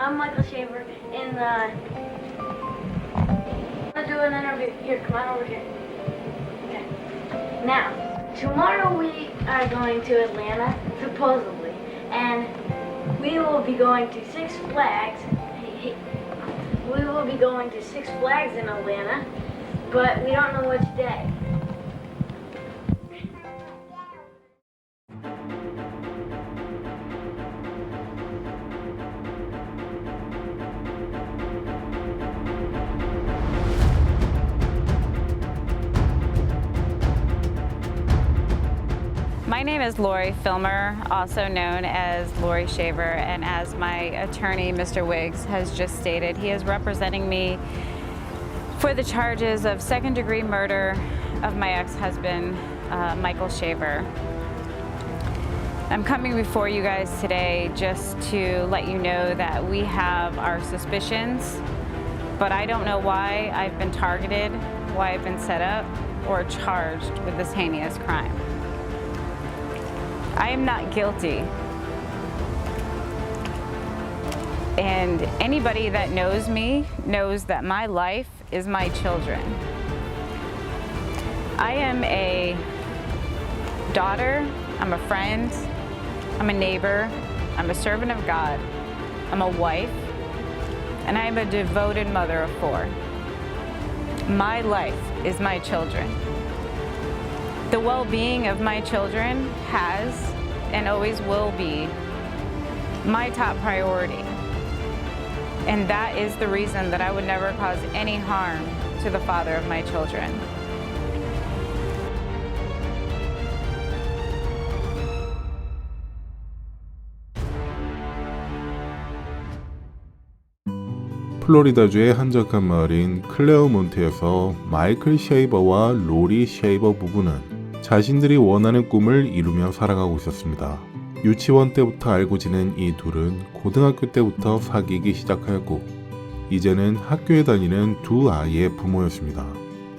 I'm Michael Shaver, and I'm gonna do an interview. Here, come on over here. Okay. Now, tomorrow we are going to Atlanta, supposedly, and we will be going to Six Flags. We will be going to Six Flags in Atlanta, but we don't know which day. My name is Lori Filmer, also known as Lori Shaver, and as my attorney, Mr. Wiggs, has just stated, he is representing me for the charges of second-degree murder of my ex-husband, Michael Shaver. I'm coming before you guys today just to let you know that we have our suspicions, but I don't know why I've been targeted, why I've been set up, or charged with this heinous crime. I am not guilty. And anybody that knows me knows that my life is my children. I am a daughter, I'm a friend, I'm a neighbor, I'm a servant of God, I'm a wife, and I am a devoted mother of 4. My life is my children. The well-being of my children has and always will be my top priority. And that is the reason that I would never cause any harm to the father of my children. 플로리다주의 한적한 마을인 클레어몬트에서 마이클 쉐이버와 로리 쉐이버 부부는 자신들이 원하는 꿈을 이루며 살아가고 있었습니다. 유치원 때부터 알고 지낸 이 둘은 고등학교 때부터 사귀기 시작하였고 이제는 학교에 다니는 2 아이의 부모였습니다.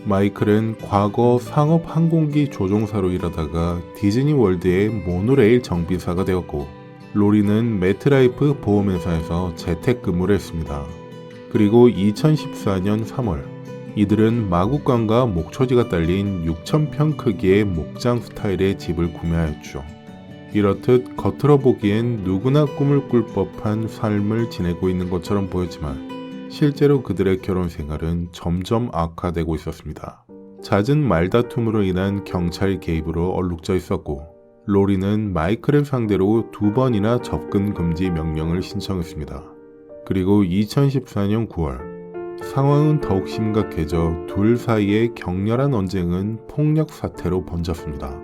마이클은 과거 상업 항공기 조종사로 일하다가 디즈니 월드의 모노레일 정비사가 되었고 로리는 매트라이프 보험회사에서 재택근무를 했습니다. 그리고 2014년 3월 이들은 마구간과 목초지가 딸린 6,000평 크기의 목장 스타일의 집을 구매하였죠. 이렇듯 겉으로 보기엔 누구나 꿈을 꿀 법한 삶을 지내고 있는 것처럼 보였지만 실제로 그들의 결혼 생활은 점점 악화되고 있었습니다. 잦은 말다툼으로 인한 경찰 개입으로 얼룩져 있었고 로리는 마이클을 상대로 2번이나 접근 금지 명령을 신청했습니다. 그리고 2014년 9월 상황은 더욱 심각해져 둘 사이의 격렬한 언쟁은 폭력 사태로 번졌습니다.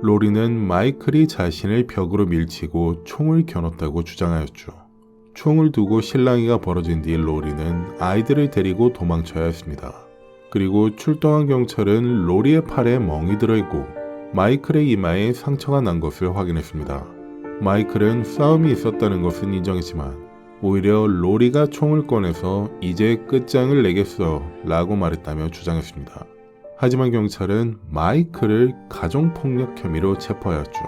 로리는 마이클이 자신을 벽으로 밀치고 총을 겨눴다고 주장하였죠. 총을 두고 실랑이가 벌어진 뒤 로리는 아이들을 데리고 도망쳐야 했습니다. 그리고 출동한 경찰은 로리의 팔에 멍이 들어있고 마이클의 이마에 상처가 난 것을 확인했습니다. 마이클은 싸움이 있었다는 것은 인정했지만 오히려 로리가 총을 꺼내서 이제 끝장을 내겠어 라고 말했다며 주장했습니다. 하지만 경찰은 마이클을 가정폭력 혐의로 체포하였죠.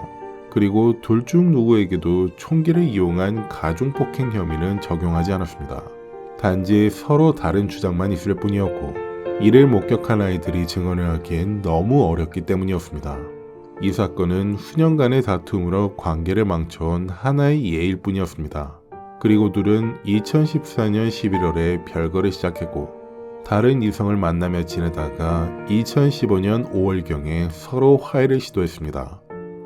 그리고 둘 중 누구에게도 총기를 이용한 가중폭행 혐의는 적용하지 않았습니다. 단지 서로 다른 주장만 있을 뿐이었고 이를 목격한 아이들이 증언을 하기엔 너무 어렵기 때문이었습니다. 이 사건은 수년간의 다툼으로 관계를 망쳐온 하나의 예일 뿐이었습니다. 그리고 둘은 2014년 11월에 별거를 시작했고 다른 이성을 만나며 지내다가 2015년 5월경에 서로 화해를 시도했습니다.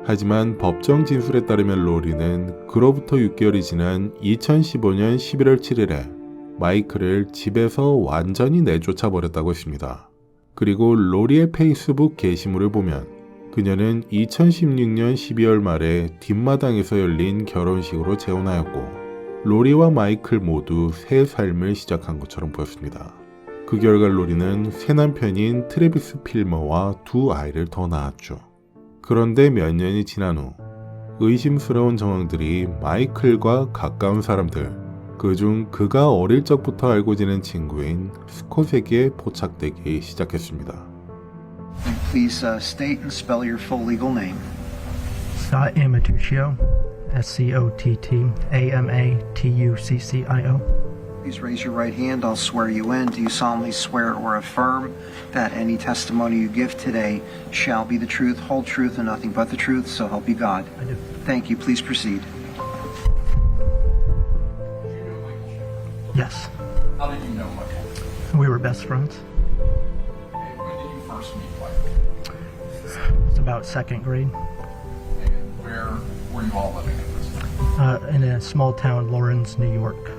하지만 법정 진술에 따르면 로리는 그로부터 6개월이 지난 2015년 11월 7일에 마이클을 집에서 완전히 내쫓아 버렸다고 했습니다. 그리고 로리의 페이스북 게시물을 보면 그녀는 2016년 12월 말에 뒷마당에서 열린 결혼식으로 재혼하였고 로리와 마이클 모두 새 삶을 시작한 것처럼 보였습니다. 그 결과 로리는 새 남편인 트래비스 필머와 2 아이를 더 낳았죠. 그런데 몇 년이 지난 후 의심스러운 정황들이 마이클과 가까운 사람들, 그중 그가 어릴 적부터 알고 지낸 친구인 스콧에게 포착되기 시작했습니다. Please state and spell your full legal name. Scott Amatuccio, SCOTTAMATUCCIO. Please raise your right hand. I'll swear you in. Do you solemnly swear or affirm that any testimony you give today shall be the truth, whole truth, and nothing but the truth, so help you God? I do. Thank you. Please proceed. Yes. How did you know Michael? We were best friends. And when did you first meet Michael? It's about second grade. And where were you all living at this time? In a small town, Lawrence, New York.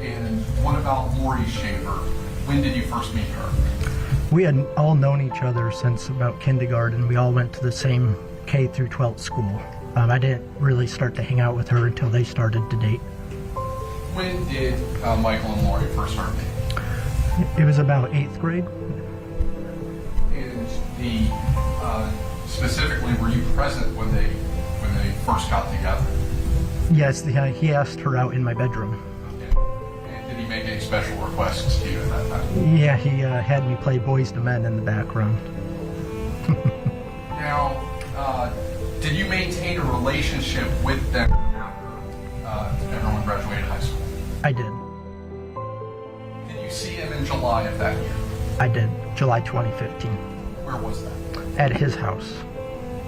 And what about Lori Shaver? When did you first meet her? We had all known each other since about kindergarten. We all went to the same K through 12th school. I didn't really start to hang out with her until they started to date. When did Michael and Lori first start dating? It was about 8th grade. And specifically, were you present when they first got together? Yes, he asked her out in my bedroom. Okay. And did he make any special requests to you at that time? Yeah, he had me play Boys to Men in the background. Now, did you maintain a relationship with them after everyone graduated high school? I did. Did you see him in July of that year? I did. July 2015. Where was that? At his house.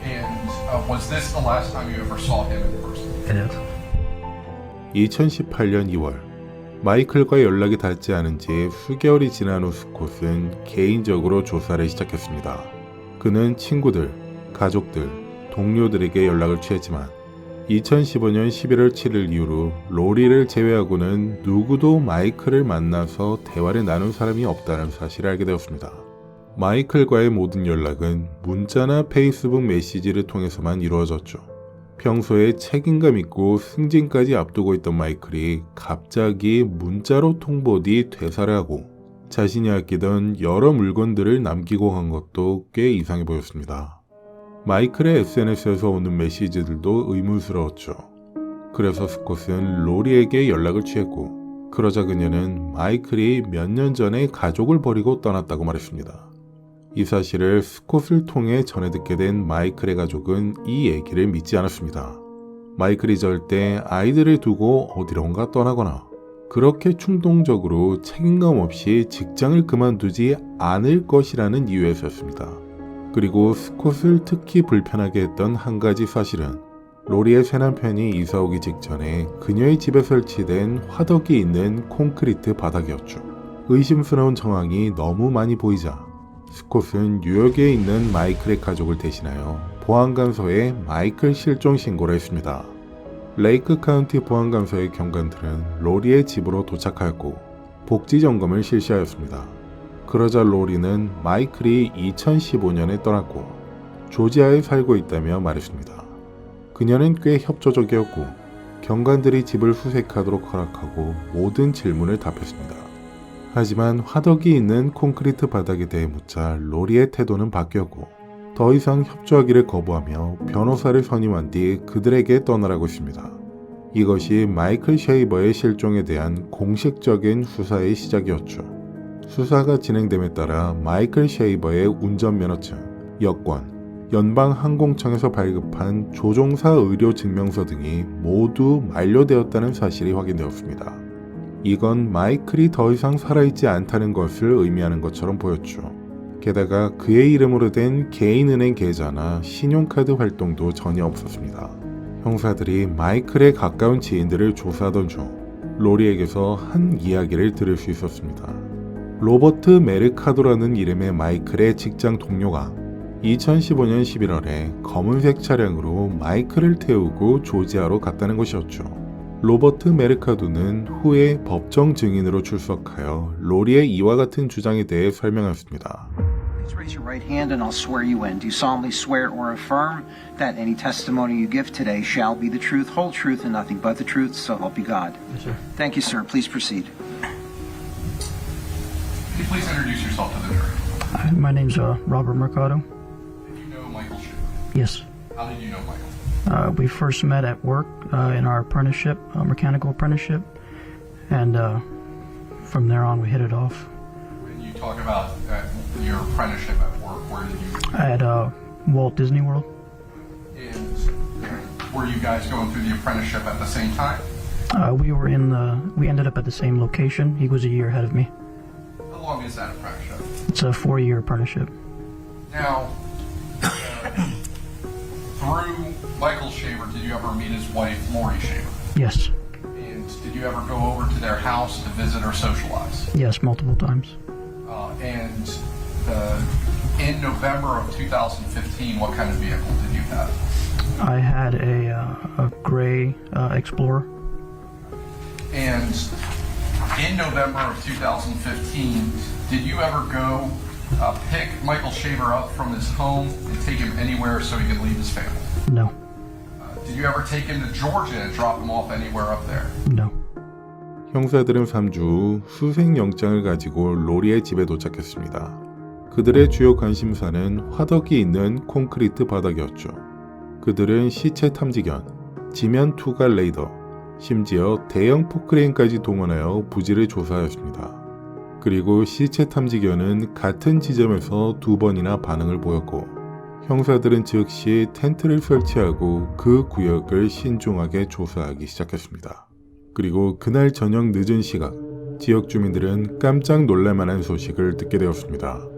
And was this the last time you ever saw him in person? It is. 2018년 2월 마이클과 연락이 닿지 않은 지 수개월이 지난 후 스콧은 개인적으로 조사를 시작했습니다. 그는 친구들, 가족들, 동료들에게 연락을 취했지만 2015년 11월 7일 이후로 로리를 제외하고는 누구도 마이클을 만나서 대화를 나눈 사람이 없다는 사실을 알게 되었습니다. 마이클과의 모든 연락은 문자나 페이스북 메시지를 통해서만 이루어졌죠. 평소에 책임감 있고 승진까지 앞두고 있던 마이클이 갑자기 문자로 통보 뒤 퇴사를 하고 자신이 아끼던 여러 물건들을 남기고 간 것도 꽤 이상해 보였습니다. 마이클의 SNS에서 오는 메시지들도 의문스러웠죠. 그래서 스콧은 로리에게 연락을 취했고 그러자 그녀는 마이클이 몇 년 전에 가족을 버리고 떠났다고 말했습니다. 이 사실을 스콧을 통해 전해 듣게 된 마이클의 가족은 이 얘기를 믿지 않았습니다. 마이클이 절대 아이들을 두고 어디론가 떠나거나 그렇게 충동적으로 책임감 없이 직장을 그만두지 않을 것이라는 이유에서였습니다. 그리고 스콧을 특히 불편하게 했던 한 가지 사실은 로리의 새남편이 이사 오기 직전에 그녀의 집에 설치된 화덕이 있는 콘크리트 바닥이었죠. 의심스러운 정황이 너무 많이 보이자 스콧은 뉴욕에 있는 마이클의 가족을 대신하여 보안관서에 마이클 실종 신고를 했습니다. 레이크 카운티 보안관서의 경관들은 로리의 집으로 도착하였고 복지 점검을 실시하였습니다. 그러자 로리는 마이클이 2015년에 떠났고 조지아에 살고 있다며 말했습니다. 그녀는 꽤 협조적이었고 경관들이 집을 수색하도록 허락하고 모든 질문을 답했습니다. 하지만 화덕이 있는 콘크리트 바닥에 대해 묻자 로리의 태도는 바뀌었고 더 이상 협조하기를 거부하며 변호사를 선임한 뒤 그들에게 떠나라고 했습니다. 이것이 마이클 쉐이버의 실종에 대한 공식적인 수사의 시작이었죠. 수사가 진행됨에 따라 마이클 쉐이버의 운전면허증, 여권, 연방항공청에서 발급한 조종사 의료 증명서 등이 모두 만료되었다는 사실이 확인되었습니다. 이건 마이클이 더 이상 살아있지 않다는 것을 의미하는 것처럼 보였죠. 게다가 그의 이름으로 된 개인은행 계좌나 신용카드 활동도 전혀 없었습니다. 형사들이 마이클의 가까운 지인들을 조사하던 중 로리에게서 한 이야기를 들을 수 있었습니다. 로버트 메르카도라는 이름의 마이클의 직장 동료가 2015년 11월에 검은색 차량으로 마이클을 태우고 조지아로 갔다는 것이었죠. 로버트 메르카도는 후에 법정 증인으로 출석하여 로리의 이와 같은 주장에 대해 설명했습니다. Please raise your right hand and I'll swear you in. Do you solemnly swear or affirm that any testimony you give today shall be the truth, whole truth, and nothing but the truth, so help you God? Yes, sir. Thank you, sir. Please proceed. Can you please introduce yourself to the jury? My name's Robert Mercado. Did you know Michael Shaver? Yes. How did you know Michael? We first met at work in our apprenticeship, mechanical apprenticeship, and from there on we hit it off. When you talk about your apprenticeship at work, where did you? At Walt Disney World. And were you guys going through the apprenticeship at the same time? We ended up at the same location. He was a year ahead of me. How long is that apprenticeship? It's a 4-year apprenticeship. Now, through Michael Shaver, did you ever meet his wife, Lori Shaver? Yes. And did you ever go over to their house to visit or socialize? Yes, multiple times. In November of 2015, what kind of vehicle did you have? I had a gray Explorer. And in November of 2015, did you ever go pick Michael Shaver up from his home and take him anywhere so he could leave his family? No. Did you ever take him to Georgia and drop him off anywhere up there? No. 형사들은 3주 후 수색영장을 가지고 로리의 집에 도착했습니다. 그들의 주요 관심사는 화덕이 있는 콘크리트 바닥이었죠. 그들은 시체 탐지견, 지면 투각 레이더, 심지어 대형 포크레인까지 동원하여 부지를 조사하였습니다. 그리고 시체 탐지견은 같은 지점에서 2번이나 반응을 보였고 형사들은 즉시 텐트를 설치하고 그 구역을 신중하게 조사하기 시작했습니다. 그리고 그날 저녁 늦은 시각, 지역 주민들은 깜짝 놀랄만한 소식을 듣게 되었습니다.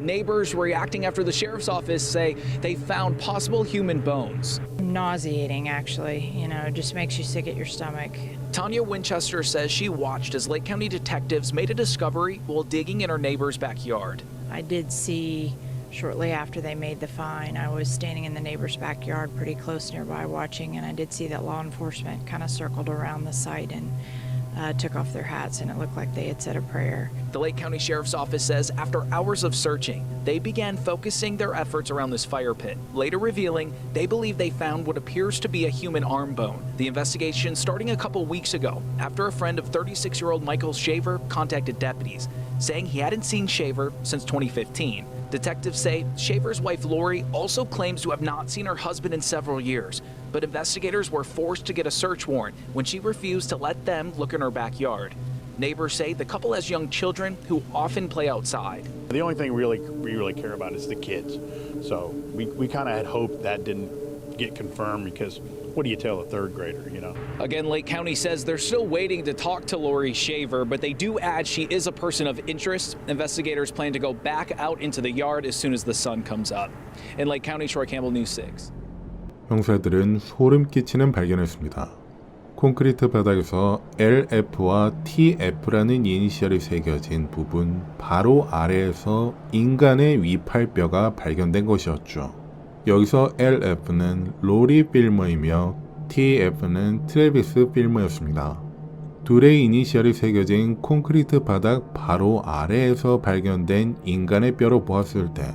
Neighbors reacting after the sheriff's office say they found possible human bones. Nauseating, actually. You know, it just makes you sick at your stomach. Tanya Winchester says she watched as Lake County detectives made a discovery while digging in her neighbor's backyard. I did see shortly after they made the find, I was standing in the neighbor's backyard pretty close nearby watching, and I did see that law enforcement kind of circled around the site and took off their hats, and it looked like they had said a prayer. The Lake County Sheriff's Office says after hours of searching, they began focusing their efforts around this fire pit, later revealing they believe they found what appears to be a human arm bone. The investigation starting a couple weeks ago after a friend of 36-year-old Michael Shaver contacted deputies, saying he hadn't seen Shaver since 2015. Detectives say Shaver's wife Lori also claims to have not seen her husband in several years, but investigators were forced to get a search warrant when she refused to let them look in her backyard. Neighbors say the couple has young children who often play outside. The only thing we really care about is the kids. So we kind of had hoped that didn't get confirmed because what do you tell a third grader, you know? Again, Lake County says they're still waiting to talk to Lori Shaver, but they do add she is a person of interest. Investigators plan to go back out into the yard as soon as the sun comes up. In Lake County, Troy Campbell, News 6. 형사들은 소름 끼치는 발견했습니다. 콘크리트 바닥에서 LF와 TF라는 이니셜이 새겨진 부분 바로 아래에서 인간의 위팔뼈가 발견된 것이었죠. 여기서 LF는 로리 필머이며 TF는 트래비스 필머였습니다. 둘의 이니셜이 새겨진 콘크리트 바닥 바로 아래에서 발견된 인간의 뼈로 보았을 때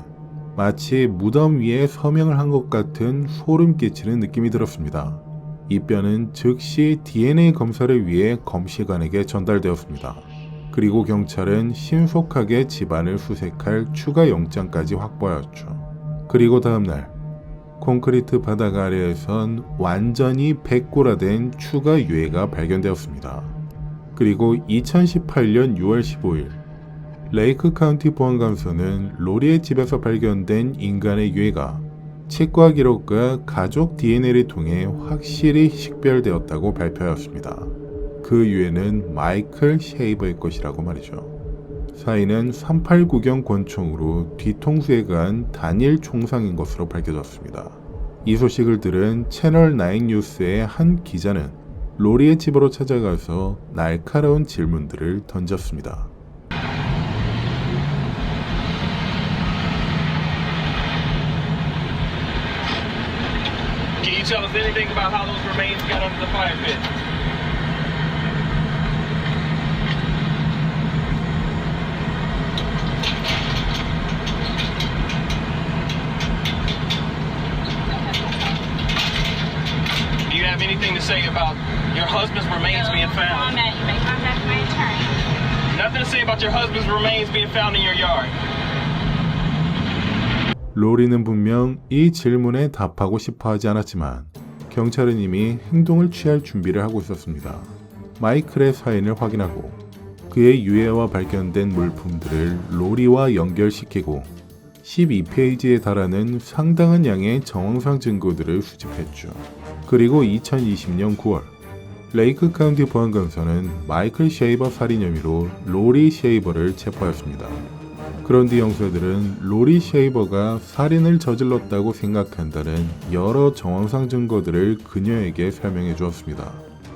마치 무덤 위에 서명을 한 것 같은 소름 끼치는 느낌이 들었습니다. 이 뼈는 즉시 DNA 검사를 위해 검시관에게 전달되었습니다. 그리고 경찰은 신속하게 집안을 수색할 추가 영장까지 확보하였죠. 그리고 다음날 콘크리트 바닥 아래에선 완전히 백골화된 추가 유해가 발견되었습니다. 그리고 2018년 6월 15일 레이크 카운티 보안감사는 로리의 집에서 발견된 인간의 유해가 치과 기록과 가족 DNA를 통해 확실히 식별되었다고 발표하였습니다. 그 유해는 마이클 쉐이버의 것이라고 말이죠. 사인은 389경 권총으로 뒤통수에 간 단일 총상인 것으로 밝혀졌습니다. 이 소식을 들은 채널9 뉴스의 한 기자는 로리의 집으로 찾아가서 날카로운 질문들을 던졌습니다. Can you tell us anything about how those remains got under the fire pit? Do you have anything to say about your husband's remains being found? You may contact my attorney. Nothing to say about your husband's remains being found in your yard. 로리는 분명 이 질문에 답하고 싶어 하지 않았지만 경찰은 이미 행동을 취할 준비를 하고 있었습니다. 마이클의 사인을 확인하고 그의 유해와 발견된 물품들을 로리와 연결시키고 12페이지에 달하는 상당한 양의 정황상 증거들을 수집했죠. 그리고 2020년 9월 레이크 카운티 보안관서는 마이클 쉐이버 살인 혐의로 로리 쉐이버를 체포했습니다. 그런 뒤 형사들은 로리 쉐이버가 살인을 저질렀다고 생각한다는 여러 정황상 증거들을 그녀에게 설명해 주었습니다.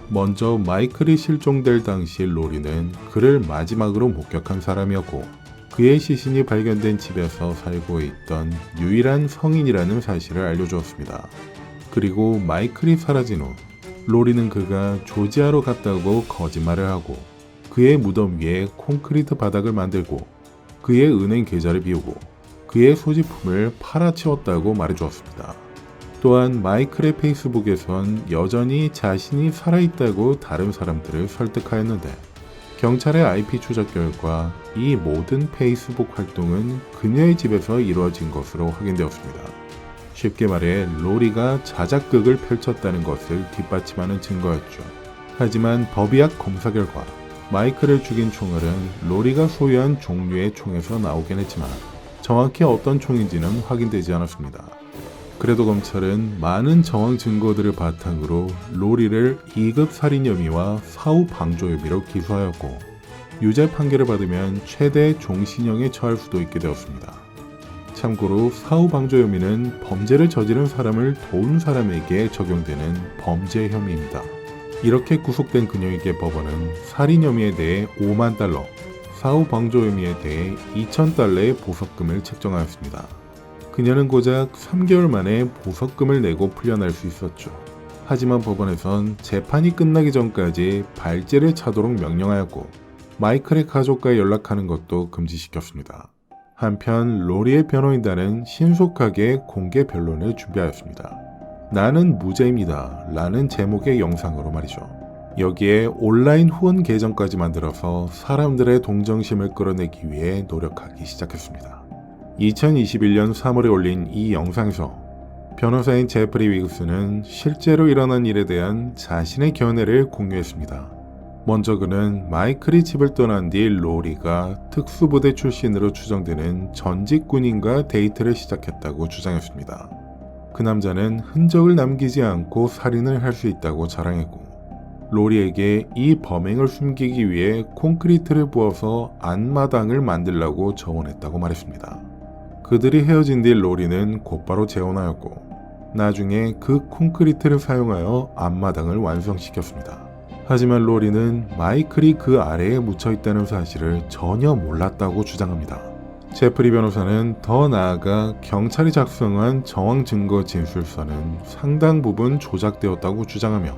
먼저 마이클이 실종될 당시 로리는 그를 마지막으로 목격한 사람이었고 그의 시신이 발견된 집에서 살고 있던 유일한 성인이라는 사실을 알려주었습니다. 그리고 마이클이 사라진 후 로리는 그가 조지아로 갔다고 거짓말을 하고 그의 무덤 위에 콘크리트 바닥을 만들고 그의 은행 계좌를 비우고 그의 소지품을 팔아치웠다고 말해주었습니다. 또한 마이클의 페이스북에선 여전히 자신이 살아있다고 다른 사람들을 설득하였는데 경찰의 IP 추적 결과 이 모든 페이스북 활동은 그녀의 집에서 이루어진 것으로 확인되었습니다. 쉽게 말해 로리가 자작극을 펼쳤다는 것을 뒷받침하는 증거였죠. 하지만 법의학 검사 결과 마이클을 죽인 총알은 로리가 소유한 종류의 총에서 나오긴 했지만 정확히 어떤 총인지는 확인되지 않았습니다. 그래도 검찰은 많은 정황 증거들을 바탕으로 로리를 2급 살인 혐의와 사후 방조 혐의로 기소하였고 유죄 판결을 받으면 최대 종신형에 처할 수도 있게 되었습니다. 참고로 사후 방조 혐의는 범죄를 저지른 사람을 도운 사람에게 적용되는 범죄 혐의입니다. 이렇게 구속된 그녀에게 법원은 살인 혐의에 대해 5만 달러, 사후 방조 혐의에 대해 2천 달러의 보석금을 책정하였습니다. 그녀는 고작 3개월 만에 보석금을 내고 풀려날 수 있었죠. 하지만 법원에선 재판이 끝나기 전까지 발제를 차도록 명령하였고 마이클의 가족과 연락하는 것도 금지시켰습니다. 한편 로리의 변호인단은 신속하게 공개 변론을 준비하였습니다. 나는 무죄입니다 라는 제목의 영상으로 말이죠. 여기에 온라인 후원 계정까지 만들어서 사람들의 동정심을 끌어내기 위해 노력하기 시작했습니다. 2021년 3월에 올린 이 영상에서 변호사인 제프리 위그스는 실제로 일어난 일에 대한 자신의 견해를 공유했습니다. 먼저 그는 마이클이 집을 떠난 뒤 로리가 특수부대 출신으로 추정되는 전직 군인과 데이트를 시작했다고 주장했습니다. 그 남자는 흔적을 남기지 않고 살인을 할 수 있다고 자랑했고 로리에게 이 범행을 숨기기 위해 콘크리트를 부어서 안마당을 만들라고 조언했다고 말했습니다. 그들이 헤어진 뒤 로리는 곧바로 재혼하였고 나중에 그 콘크리트를 사용하여 앞마당을 완성시켰습니다. 하지만 로리는 마이클이 그 아래에 묻혀있다는 사실을 전혀 몰랐다고 주장합니다. 제프리 변호사는 더 나아가 경찰이 작성한 정황 증거 진술서는 상당 부분 조작되었다고 주장하며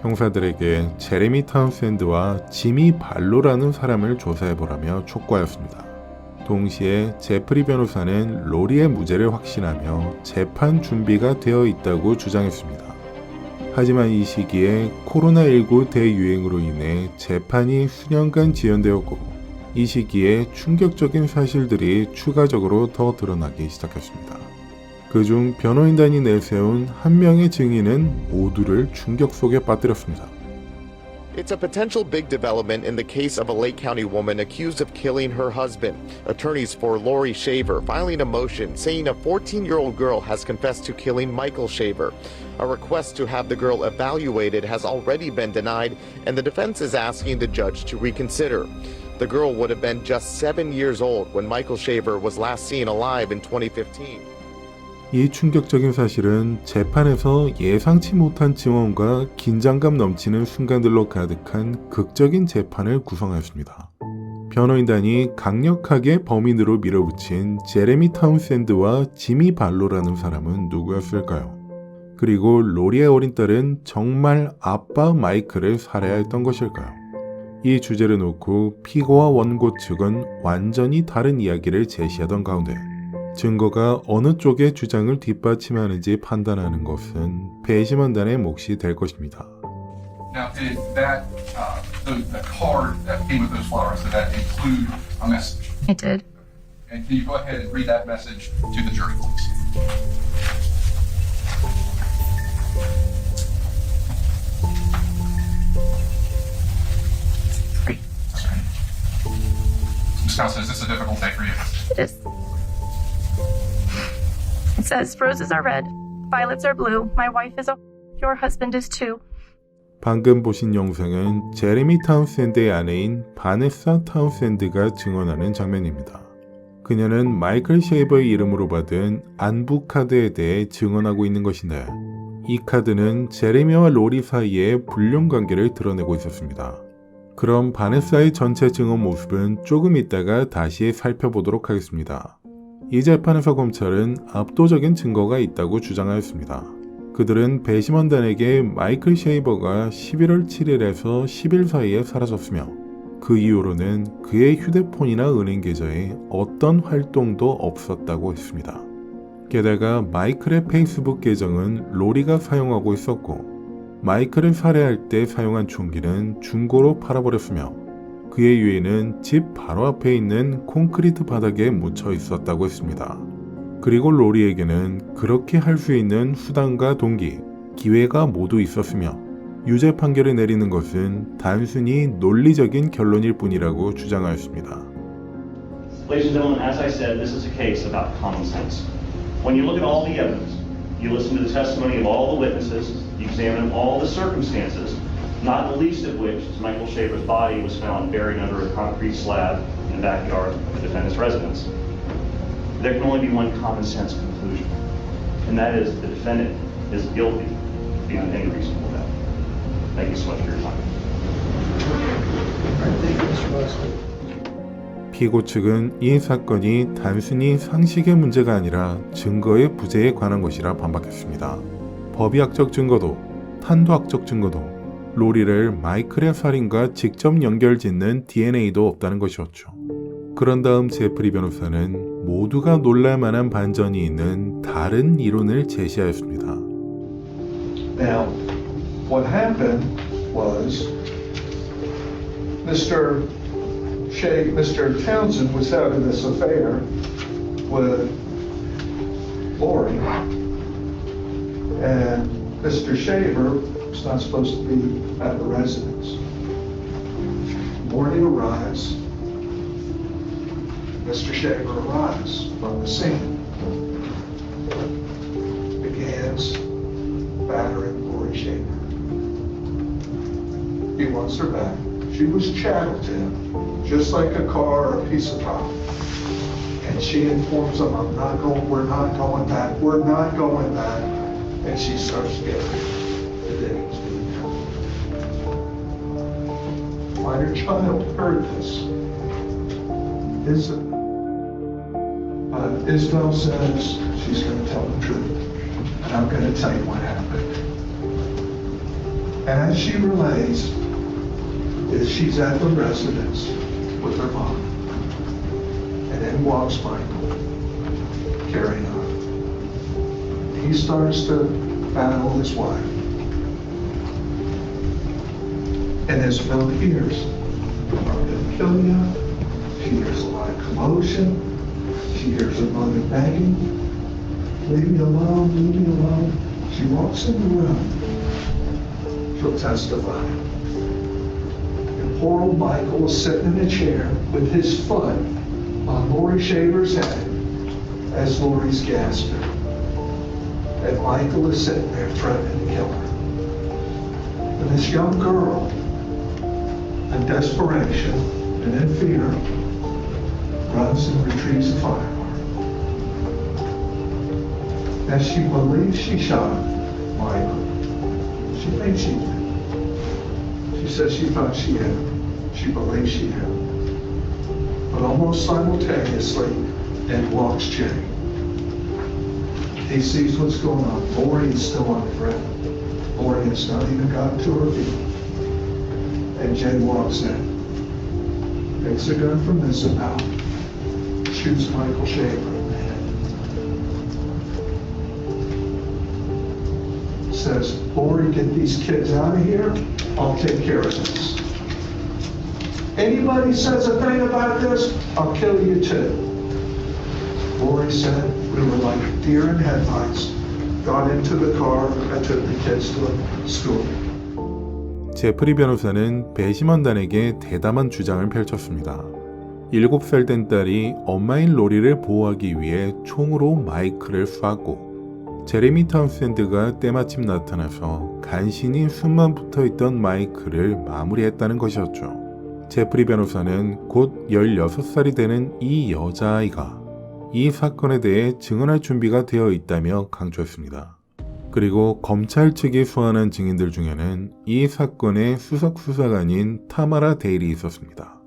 형사들에게 제레미 타운샌드와 지미 발로라는 사람을 조사해보라며 촉구하였습니다. 동시에 제프리 변호사는 로리의 무죄를 확신하며 재판 준비가 되어 있다고 주장했습니다. 하지만 이 시기에 코로나19 대유행으로 인해 재판이 수년간 지연되었고 이 시기에 충격적인 사실들이 추가적으로 더 드러나기 시작했습니다. 그중 변호인단이 내세운 한 명의 증인은 모두를 충격 속에 빠뜨렸습니다. It's a potential big development in the case of a Lake County woman accused of killing her husband. Attorneys for Lori Shaver filing a motion saying a 14-year-old girl has confessed to killing Michael Shaver. A request to have the girl evaluated has already been denied, and the defense is asking the judge to reconsider. The girl would have been just 7 years old when Michael Shaver was last seen alive in 2015. 이 충격적인 사실은 재판에서 예상치 못한 증언과 긴장감 넘치는 순간들로 가득한 극적인 재판을 구성하였습니다. 변호인단이 강력하게 범인으로 밀어붙인 제레미 타운샌드와 지미 발로라는 사람은 누구였을까요? 그리고 로리의 어린 딸은 정말 아빠 마이클을 살해했던 것일까요? 이 주제를 놓고 피고와 원고 측은 완전히 다른 이야기를 제시하던 가운데 증거가 어느 쪽의 주장을 뒷받침하는지 판단하는 것은 배심원단의 몫이 될 것입니다. Now, did that the card that came with those flowers, did that include a message? It did. And can you go ahead and read that message to the jury, please? Ms. Townsend, is this a difficult day for you? It is. It says, roses are red, violets are blue, my wife is a your husband is too. 방금 보신 영상은 제레미 타운샌드의 아내인 바네사 타운샌드가 증언하는 장면입니다. 그녀는 마이클 쉐이버의 이름으로 받은 안부 카드에 대해 증언하고 있는 것인데 이 카드는 제레미와 로리 사이의 불륜 관계를 드러내고 있었습니다. 그럼 바네사의 전체 증언 모습은 조금 있다가 다시 살펴보도록 하겠습니다. 이 재판에서 검찰은 압도적인 증거가 있다고 주장하였습니다. 그들은 배심원단에게 마이클 쉐이버가 11월 7일에서 10일 사이에 사라졌으며 그 이후로는 그의 휴대폰이나 은행 계좌에 어떤 활동도 없었다고 했습니다. 게다가 마이클의 페이스북 계정은 로리가 사용하고 있었고 마이클을 살해할 때 사용한 총기는 중고로 팔아버렸으며 그의 유해는 집 바로 앞에 있는 콘크리트 바닥에 묻혀 있었다고 했습니다. 그리고 로리에게는 그렇게 할 수 있는 수단과 동기, 기회가 모두 있었으며 유죄 판결을 내리는 것은 단순히 논리적인 결론일 뿐이라고 주장하였습니다. Ladies and gentlemen, as I said, this is a case about common sense. When you look at all the evidence, you listen to the testimony of all the witnesses, you examine all the circumstances, not the least of which is Michael Shaver's body was found buried under a concrete slab in the backyard of the defendant's residence. There can only be one common sense conclusion, and that is the defendant is guilty beyond any reasonable doubt. Thank you so much for your time. 피고 측은 이 사건이 단순히 상식의 문제가 아니라 증거의 부재에 관한 것이라 반박했습니다. 법의학적 증거도 탄도학적 증거도 로리를 마이클의 살인과 직접 연결짓는 DNA도 없다는 것이었죠. 그런 다음 제프리 변호사는 모두가 놀랄만한 반전이 있는 다른 이론을 제시하였습니다. Now, what happened was Mr. Townsend was having this affair with Lori, and Mr. Shaver was not supposed to be at the residence. Morning arrives. Mr. Shaver arrives on the scene, begins battering Lori Shaver. He wants her back. She was chattel to him, just like a car or a piece of property. And she informs him, we're not going back. And she starts getting the diggings being done. Minor child heard this. Isabel says she's going to tell the truth, and I'm going to tell you what happened. And as she relays, she's at the residence with her mom, and in walks Michael, carrying on. He starts to battle his wife, and Isabel hears, "I'm going to kill you." She hears a lot of commotion. She hears her mother begging, leave me alone. She walks in the room. She'll testify. And poor old Michael is sitting in a chair with his foot on Lori Shaver's head as Lori's gasping. And Michael is sitting there threatening to kill her. And this young girl, in desperation and in fear, runs and retrieves a firearm. As she believes she shot Michael, she thinks she did. She says she thought she hit him. She believes she hit him. But almost simultaneously, in walks Jay. He sees what's going on. Lori is still on the ground. Lori has not even gotten to her feet. And Jay walks in, takes a gun from Isabel, shoots Michael Shaver in the head. Says, Lori, get these kids out of here. I'll take care of this. Anybody says a thing about this, I'll kill you too. Lori said, we were like deer in headlights. Got into the car and took the kids to school. 제프리 변호사는 배심원단에게 대담한 주장을 펼쳤습니다. 7살 된 딸이 엄마인 로리를 보호하기 위해 총으로 마이크를 쐈고 제레미 타운샌드가 때마침 나타나서 간신히 숨만 붙어있던 마이크를 마무리했다는 것이었죠. 제프리 변호사는 곧 16살이 되는 이 여자아이가 이 사건에 대해 증언할 준비가 되어 있다며 강조했습니다. 그리고 검찰 측이 소환한 증인들 중에는 이 사건의 수석 수사관인 타마라 데일이 있었습니다.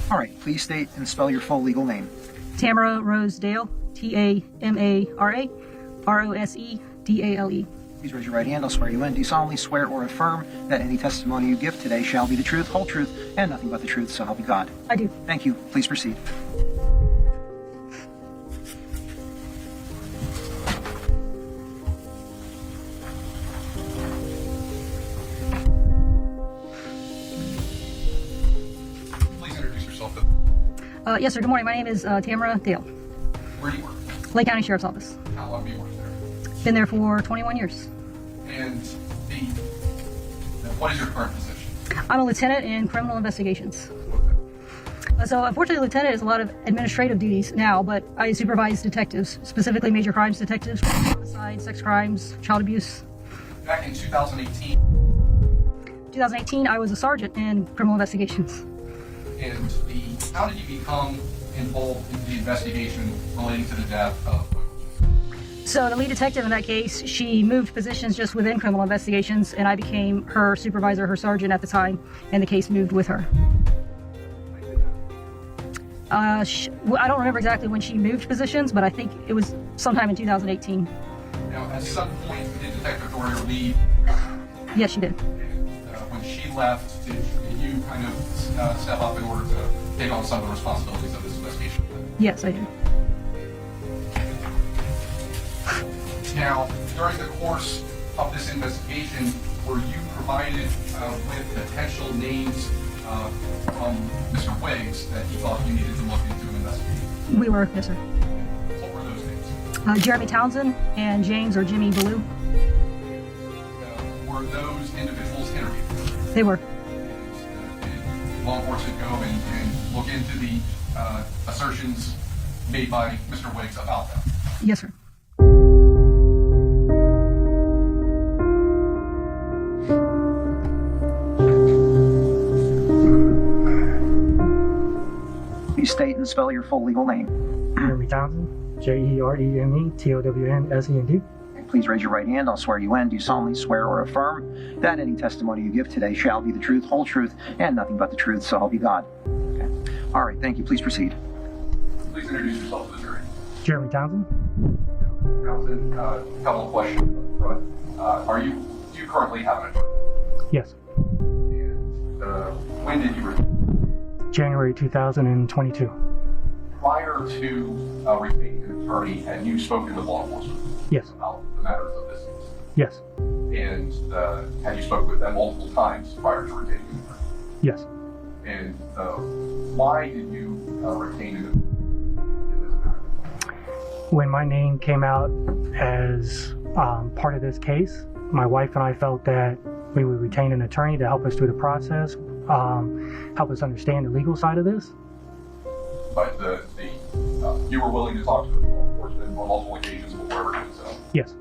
All right, please state and spell your full legal name. Tamara Rose Dale, Tamara Rosedale. Please raise your right hand. I'll swear you in. Do you solemnly swear or affirm that any testimony you give today shall be the truth, whole truth, and nothing but the truth, so help you God? I do. Thank you. Please proceed. Please introduce yourself. Yes, sir. Good morning. My name is Tamara Dale, Where do you work? Lake County Sheriff's Office. How long have you worked there? Been there for 21 years. And what is your current position? I'm a lieutenant in criminal investigations. So unfortunately, lieutenant is a lot of administrative duties now, but I supervise detectives, specifically major crimes detectives, homicide, sex crimes, child abuse. Back in 2018, 2018, I was a sergeant in criminal investigations. and how did you become involved in the investigation relating to the death of? So the lead detective in that case, she moved positions just within criminal investigations, and I became her supervisor, her sergeant at the time, and the case moved with her. I don't remember exactly when she moved positions, but I think it was sometime in 2018. Now, at some point, did Detective Doria leave? Yes, she did. When she left, did you kind of step up in order to take on some of the responsibilities of this investigation? Yes, I did. Now, during the course of this investigation, were you provided with potential names from Mr. Wiggs that he thought you needed to look into and investigate? We were, yes, sir. What were those names? Jereme Townsend and James or Jimmy Ballou. Were those individuals interviewed? They were. Did law enforcement go and look into the assertions made by Mr. Wiggs about them? Yes, sir. Please state and spell your full legal name. Jereme Townsend, Jereme. Please raise your right hand. I'll swear you in. Do you solemnly swear or affirm that any testimony you give today shall be the truth, whole truth, and nothing but the truth, so help you God? Okay. All right, thank you. Please proceed. Please introduce yourself to the jury. Jereme Townsend. Townsend, couple of questions up front. Do you currently have an attorney? Yes. And when did you retain? January 2022. Prior to retaining an attorney, had you spoken to law enforcement? Yes. About the matters of this case? Yes. And had you spoken with them multiple times prior to retaining an attorney? Yes. And why did you retain an attorney? When my name came out as part of this case, my wife and I felt that we would retain an attorney to help us through the process, help us understand the legal side of this. But you were willing to talk to law enforcement on multiple occasions before ever doing so? Yes.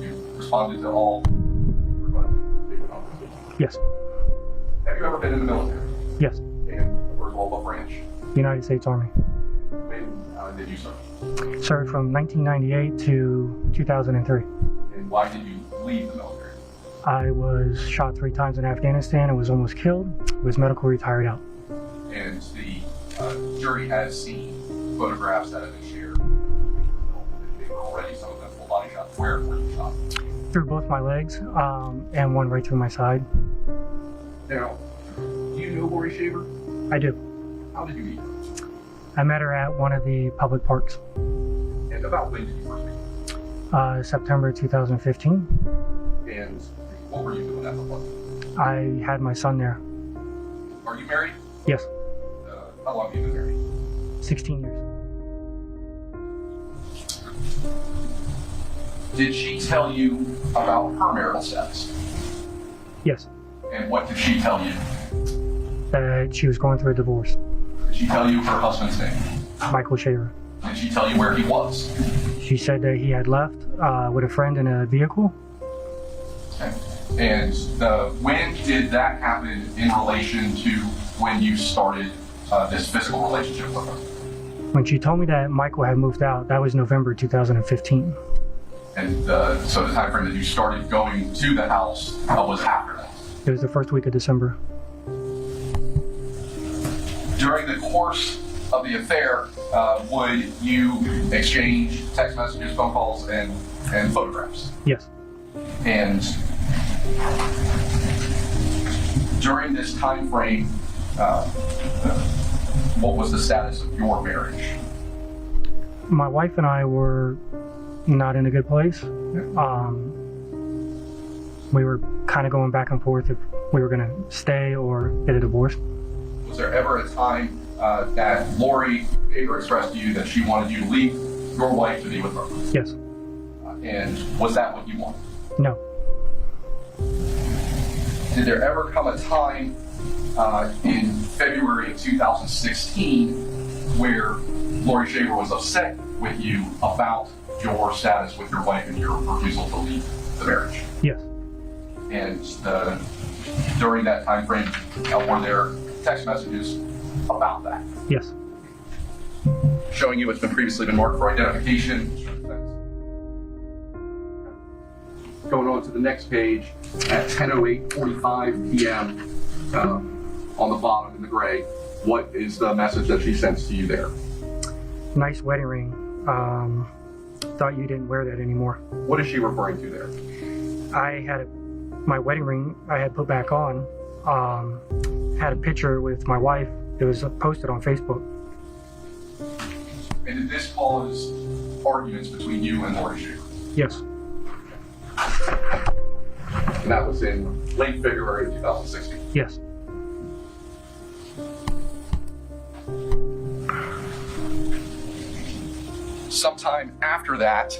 You responded to all requests? Yes. Have you ever been in the military? Yes. And first of all, what branch? United States Army. When did you serve? Served from 1998 to 2003. And why did you leave the military? I was shot 3 times in Afghanistan and was almost killed. Was medical retired out. And the jury has seen photographs that have been shared. They were already some of them full body shots. Where were you shot? Through both my legs and one right through my side. Now, do you know Lori Shaver? I do. How did you meet her? I met her at one of the public parks. And about when did you first meet? September 2015. And what were you doing at the park? I had my son there. Are you married? Yes. How long have you been married? 16 years. Did she tell you about her marital status? Yes. And what did she tell you? That she was going through a divorce. Did she tell you her husband's name? Michael Shaver. Did she tell you where he was? She said that he had left with a friend in a vehicle. Okay. And when did that happen in relation to when you started this physical relationship with her? When she told me that Michael had moved out, that was November 2015. And so the time frame that you started going to the house was after that? It was the first week of December. During the course of the affair, would you exchange text messages, phone calls, and photographs? Yes. And during this time frame, what was the status of your marriage? My wife and I were not in a good place. We were kind of going back and forth if we were going to stay or get a divorce. Was there ever a time that Lori Shaver expressed to you that she wanted you to leave your wife to be with her? Yes. And was that what you wanted? No. Did there ever come a time in February of 2016 where Lori Shaver was upset with you about your status with your wife and your refusal to leave the marriage? Yes. And during that time frame, were there text messages about that? Yes. Showing you what's previously been marked for identification. Going on to the next page, at 10:08:45 p.m. On the bottom in the gray, what is the message that she sends to you there? Nice wedding ring. Thought you didn't wear that anymore. What is she referring to there? I had my wedding ring I had put back on. Had a picture with my wife. It was posted on Facebook. And did this cause arguments between you and Lori Shaver? Yes. And that was in late February of 2016? Yes. Sometime after that,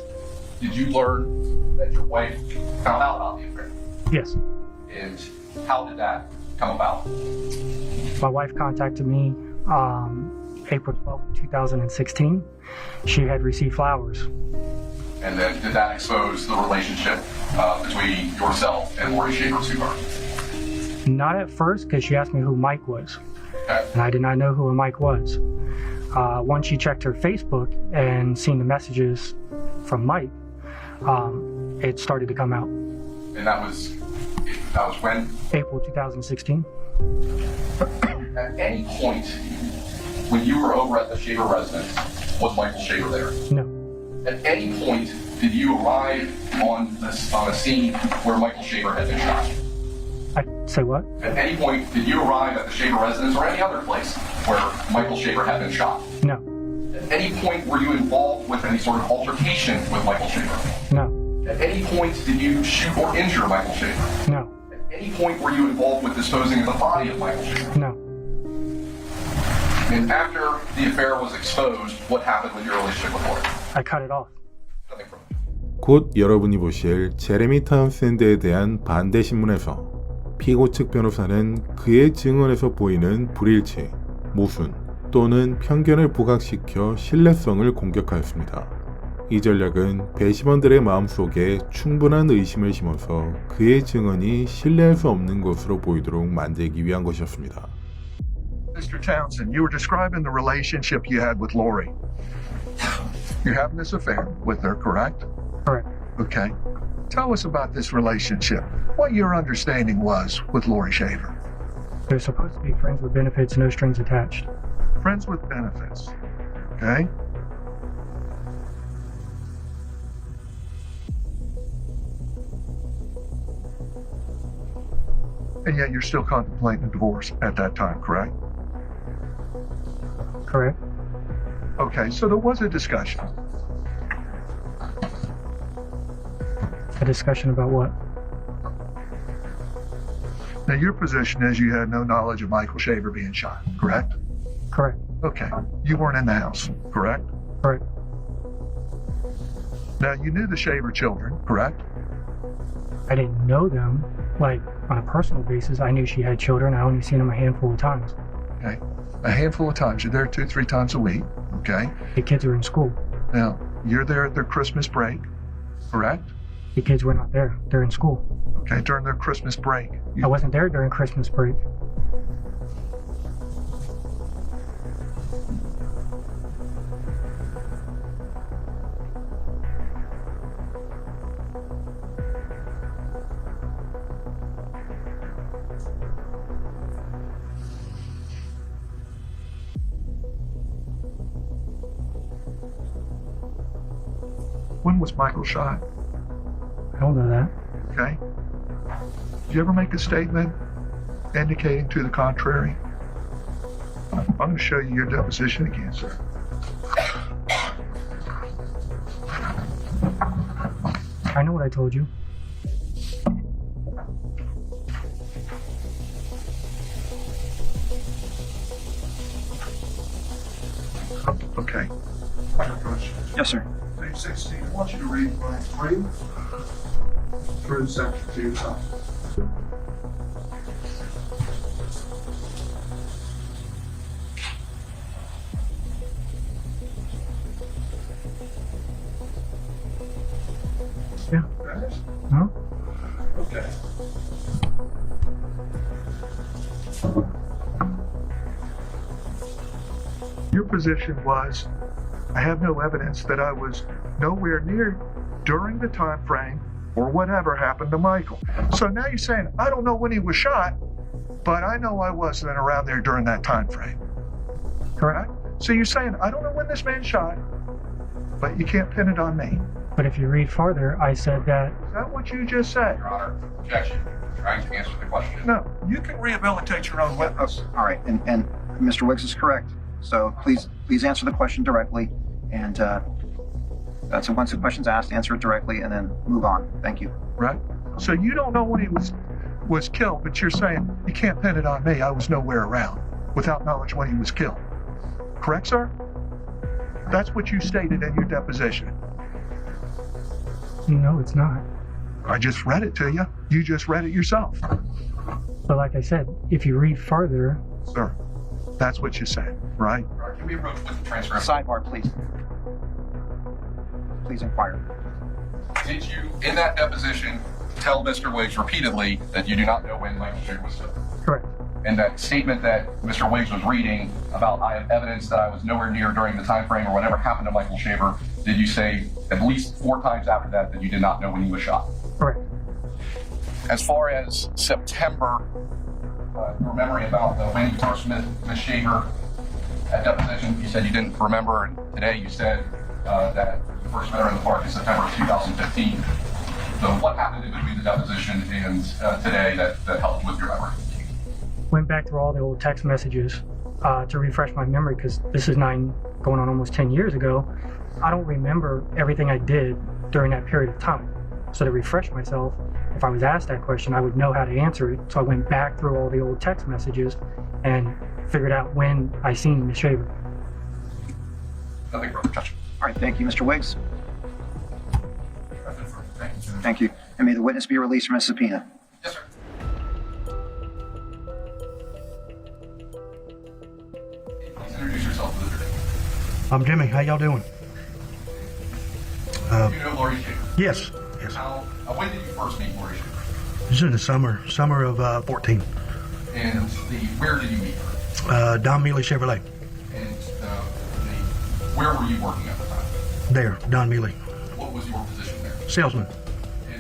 did you learn that your wife found out about the affair? Yes. And how did that come about? My wife contacted me April 12, 2016. She had received flowers. And then did that expose the relationship between yourself and Lori Shaver to her? Not at first, because she asked me who Mike was. Okay. And I did not know who a Mike was. Once she checked her Facebook and seen the messages from Mike, it started to come out. And that was when? April 2016. At any point when you were over at the Shaver residence, was Michael Shaver there? No. At any point did you arrive on a scene where Michael Shaver had been shot? Say what? At any point did you arrive at the Shaver residence or any other place where Michael Shaver had been shot? No. At any point were you involved with any sort of altercation with Michael Shaver? No. At any point did you shoot or injure Michael Shaver? No. At any point were you involved with disposing of the body of Michael Shaver? No. And after the affair was exposed, what happened with your relationship with Lori? I cut it off. Nothing from 곧 여러분이 보실 제레미 타운샌드에 대한 반대 신문에서 피고 측 변호사는 그의 증언에서 보이는 불일치, 모순 또는 편견을 부각시켜 신뢰성을 공격하였습니다. 이 전략은 배심원들의 마음속에 충분한 의심을 심어서 그의 증언이 신뢰할 수 없는 것으로 보이도록 만들기 위한 것이었습니다. Mr. Townsend, you were describing the relationship you had with Lori. You're having this affair with her, correct? Correct. Okay. Tell us about this relationship. What your understanding was with Lori Shaver. They're supposed to be friends with benefits, no strings attached. Friends with benefits. Okay? And yet you're still contemplating a divorce at that time, correct? Correct. Okay, so there was a discussion. A discussion about what? Now your position is you had no knowledge of Michael Shaver being shot, correct? Correct. Okay. You weren't in the house, correct? Correct. Now you knew the Shaver children, correct? I didn't know them. Like, on a personal basis, I knew she had children. I only seen them a handful of times. Okay. A handful of times. You're there 2-3 times a week. Okay. The kids are in school. Now, you're there at their Christmas break, correct? The kids were not there. They're in school. Okay, during their Christmas break. I wasn't there during Christmas break. When was Michael shot? I don't know that. Okay. Did you ever make a statement indicating to the contrary? I'm going to show you your deposition again, sir. I know what I told you. Okay. Yes, sir. Page 16, I want you to read line 3 through section 2. Yeah. Huh? Okay. Your position was, I have no evidence that I was nowhere near during the time frame or whatever happened to Michael. So now you're saying, I don't know when he was shot, but I know I wasn't around there during that time frame. Correct? So you're saying, I don't know when this man shot, but you can't pin it on me. But if you read farther, I said that... Is that what you just said? Your Honor, objection. I'm trying to answer the question. No, you can rehabilitate your own witness. All right, and Mr. Wiggs is correct. So please answer the question directly, and so once the question's asked, answer it directly, and then move on. Thank you. Right. So you don't know when he was killed, but you're saying you can't pin it on me. I was nowhere around without knowledge when he was killed. Correct, sir? That's what you stated in your deposition. No, it's not. I just read it to you. You just read it yourself. But like I said, if you read farther... Sir, that's what you said, right? Can we approach with the transcript? Sidebar, please. Please inquire. Did you, in that deposition, tell Mr. Wiggs repeatedly that you do not know when Michael Shaver was killed? Correct. And that statement that Mr. Wiggs was reading about, I have evidence that I was nowhere near during the time frame or whatever happened to Michael Shaver, did you say at least 4 times after that you did not know when he was shot? Correct. As far as September, your memory about when you first met Ms. Shaver at deposition, you said you didn't remember, and today you said that you first met her in the park in September of 2015. So what happened in between the deposition and today that helped with your memory? Went back through all the old text messages to refresh my memory, because this is going on almost 10 years ago. I don't remember everything I did during that period of time. So to refresh myself, if I was asked that question, I would know how to answer it. So I went back through all the old text messages and figured out when I seen Ms. Shaver. Nothing further, Judge. All right, thank you, Mr. Wiggs. Thank you. And may the witness be released from his subpoena. Yes, sir. Please introduce yourself to the jury. I'm Jimmy. How y'all doing? You know Lori Shaver? Yes. When did you first meet Lori Shaver? This is in the summer of 14. And where did you meet her? Don Mealy Chevrolet. And where were you working at the time? There, Don Mealy. What was your position there? Salesman.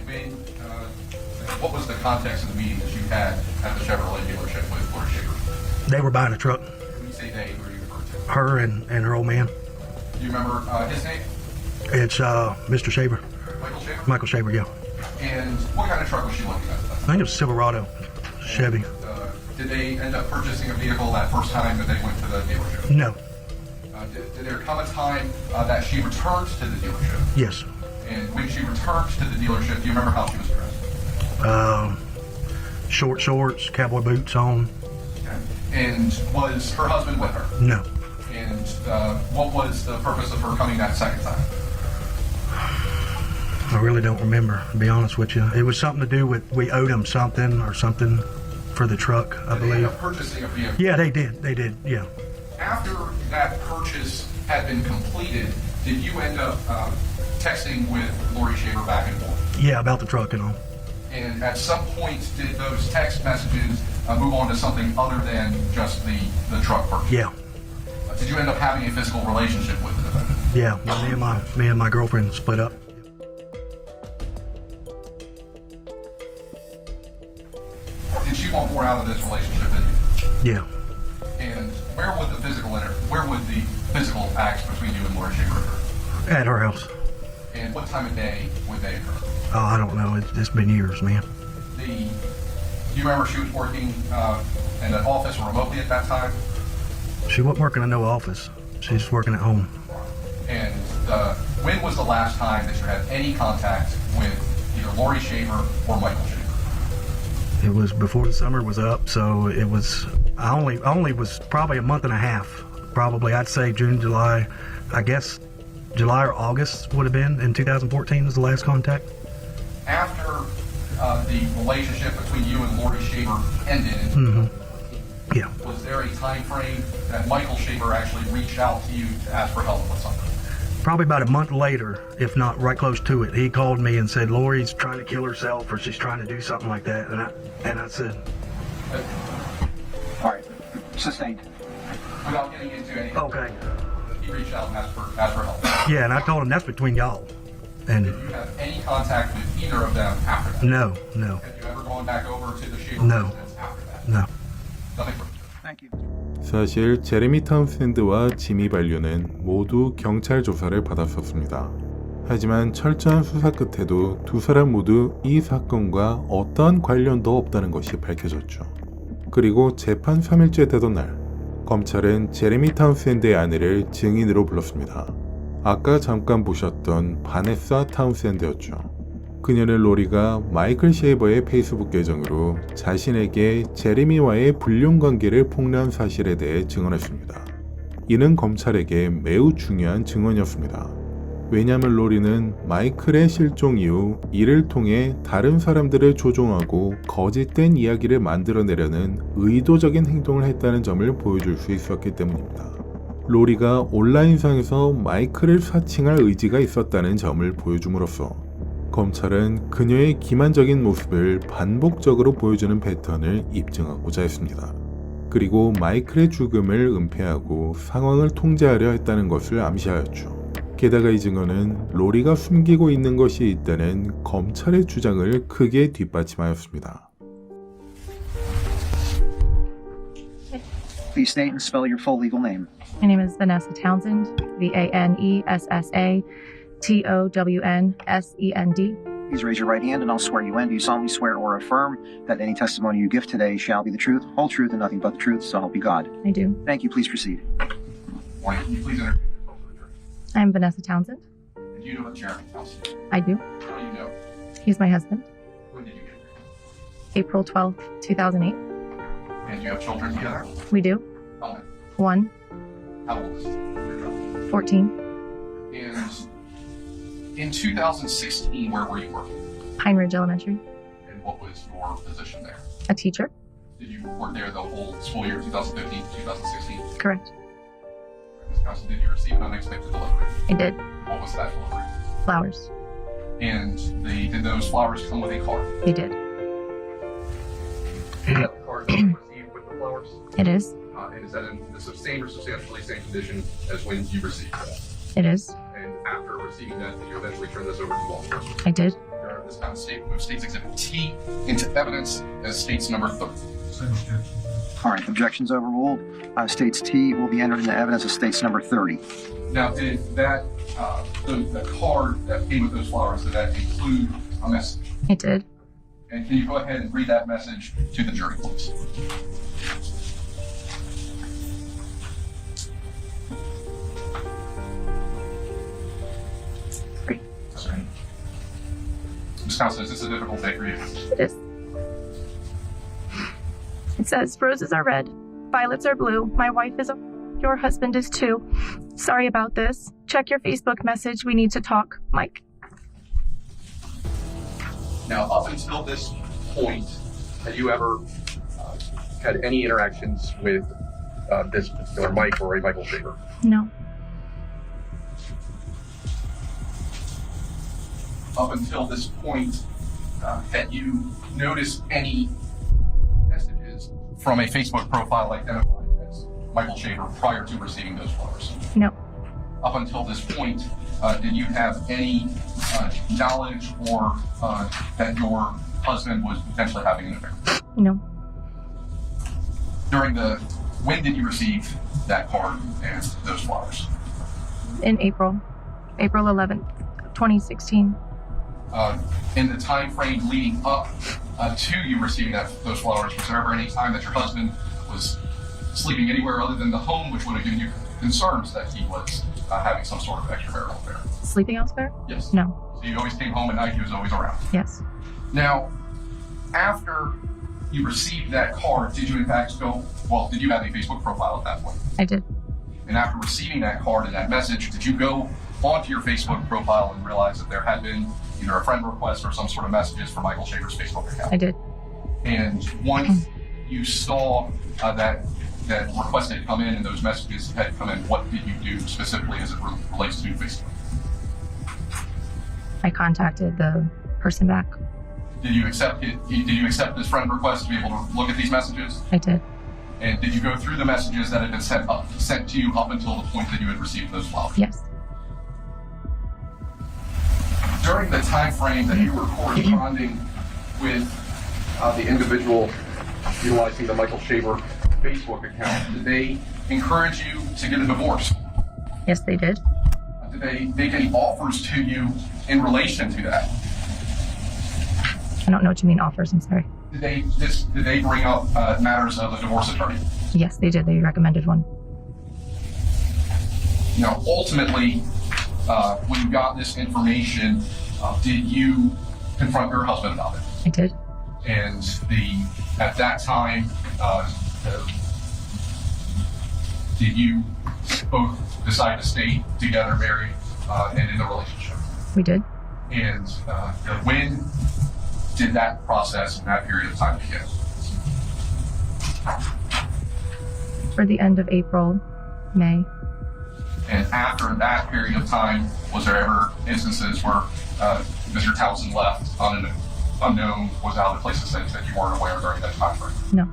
And what was the context of the meeting that you had at the Chevrolet dealership with Lori Shaver? They were buying a truck. When you say they, who are you referring to? Her and her old man. Do you remember his name? It's Mr. Shaver. Michael Shaver? Michael Shaver, yeah. And what kind of truck was she looking at? I think it was Silverado, Chevy. Did they end up purchasing a vehicle that first time that they went to the dealership? No. Did there come a time that she returned to the dealership? Yes. And when she returned to the dealership, do you remember how she was dressed? Short shorts, cowboy boots on. Okay. And was her husband with her? No. And what was the purpose of her coming that second time? I really don't remember, to be honest with you. It was something to do with we owed him something or something for the truck, I Did they believe. end up purchasing a vehicle? Yeah, they did, yeah. After that purchase had been completed, did you end up texting with Lori Shaver back and forth? Yeah, about the truck and all. And at some point, did those text messages move on to something other than just the truck purchase? Yeah. Did you end up having a physical relationship with the defendant? Yeah, me and my girlfriend split up. Did she want more out of this relationship than you? Yeah. And where would the physical acts between you and Lori Shaver occur? At her house. And what time of day would they occur? Oh, I don't know. It's been years, man. Do you remember she was working in an office or remotely at that time? She wasn't working in no office. She's working at home. And when was the last time that you had any contact with either Lori Shaver or Michael Shaver? It was before the summer was up, so it was. I only was probably a month and a half. Probably, I'd say June, July. I guess July or August would have been in 2014 was the last contact. After the relationship between you and Lori Shaver ended, Yeah. was there a time frame that Michael Shaver actually reached out to you to ask for help with something? Probably about a month later, if not right close to it, he called me and said Lori's trying to kill herself or she's trying to do something like that, and I said, All right, sustained. Without getting into anything. Okay. He reached out and asked for help. Yeah, and I told him that's between y'all. And Did you have any contact with either of them after that? no. Have you ever gone back over to the Shaver No. residence after that? No. Nothing further. Thank you. 사실 제레미 타운샌드와 지미 반류는 모두 경찰 조사를 받았었습니다. 하지만 철저한 수사 끝에도 두 사람 모두 이 사건과 어떠한 관련도 없다는 것이 밝혀졌죠. 그리고 재판 3일째 되던 날, 검찰은 제레미 타운샌드의 아내를 증인으로 불렀습니다. 아까 잠깐 보셨던 바네사 타운샌드였죠. 그녀는 로리가 마이클 쉐이버의 페이스북 계정으로 자신에게 제레미와의 불륜관계를 폭로한 사실에 대해 증언했습니다. 이는 검찰에게 매우 중요한 증언이었습니다. 왜냐하면 로리는 마이클의 실종 이후 이를 통해 다른 사람들을 조종하고 거짓된 이야기를 만들어내려는 의도적인 행동을 했다는 점을 보여줄 수 있었기 때문입니다. 로리가 온라인상에서 마이클을 사칭할 의지가 있었다는 점을 보여줌으로써 검찰은 그녀의 기만적인 모습을 반복적으로 보여주는 패턴을 입증하고자 했습니다. 그리고 마이클의 죽음을 은폐하고 상황을 통제하려 했다는 것을 암시하였죠. 게다가 이 증언은 로리가 숨기고 있는 것이 있다는 검찰의 주장을 크게 뒷받침하였습니다. Please state and spell your full legal name. My name is Vanessa Townsend, VANESSA Please raise your right hand and I'll swear you in. Do you solemnly swear or affirm that any testimony you give today shall be the truth, whole truth, and nothing but the truth, so help you God? I do. Thank you. Please proceed. Morning. Can you please introduce yourself to the jury? I'm Vanessa Townsend. And you know Jereme Townsend? I do. How do you know? He's my husband. When did you get married? April 12th, 2008. And do you have children together? We do. How many? 1, How old is your child? 14. And in 2016, where were you working? Pine Ridge Elementary. And what was your position there? A teacher. Did you work there the whole school year, 2015 to 2016? Correct. Ms. Townsend, did you receive an unexpected delivery? I did. What was that delivery? Flowers. And did those flowers come with a card? They did. Is that the card that you received with the flowers? It is. And is that in the same or substantially same condition as when you received that? It is. And after receiving that, did you eventually turn this over to law enforcement? I did. This kind of statement moves State's Exhibit T into evidence as State's number 30. All right, objections overruled. States T will be entered into evidence as states number 30. Now, did that, the card that came with those flowers, did that include a message? It did. And can you go ahead and read that message to the jury, please? Ms. Townsend, is this a difficult day for you? It is. It says, roses are red, violets are blue. My wife is your husband is too. Sorry about this. Check your Facebook message. We need to talk. Mike. Now, up until this point, had you ever had any interactions with this particular Mike or a Michael Shaver? No. Up until this point, had you noticed any messages from a Facebook profile identified as Michael Shaver prior to receiving those flowers? No. Up until this point, did you have any knowledge or that your husband was potentially having an affair? No. When did you receive that card and those flowers? In April 11th, 2016. In the time frame leading up to you receiving those flowers, was there ever any time that your husband was sleeping anywhere other than the home, which would have given you concerns that he was having some sort of extramarital affair? Sleeping elsewhere? Yes. No. So you always came home at night, he was always around? Yes. Now, after you received that card, did you in fact did you have a Facebook profile at that point? I did. And after receiving that card and that message, did you go onto your Facebook profile and realize that there had been either a friend request or some sort of messages from Michael Shaver's Facebook account? I did. And once you saw that request had come in and those messages had come in, what did you do specifically as it relates to Facebook? I contacted the person back. Did you accept this friend request to be able to look at these messages? I did. And did you go through the messages that had been sent to you up until the point that you had received those flowers? Yes. During the time frame that you were corresponding with the individual utilizing the Michael Shaver Facebook account, did they encourage you to get a divorce? Yes, they did. Did they make any offers to you in relation to that? I don't know what you mean offers, I'm sorry. Did they bring up matters of a divorce attorney? Yes, they did. They recommended one. Now, ultimately, when you got this information, did you confront your husband about it? I did. And at that time, did you both decide to stay together, married, and in a relationship? We did. And when did that process and that period of time begin? For the end of April, May. And after that period of time, was there ever instances where Mr. Townsend left unknown, was out of places that you weren't aware during that time frame? No.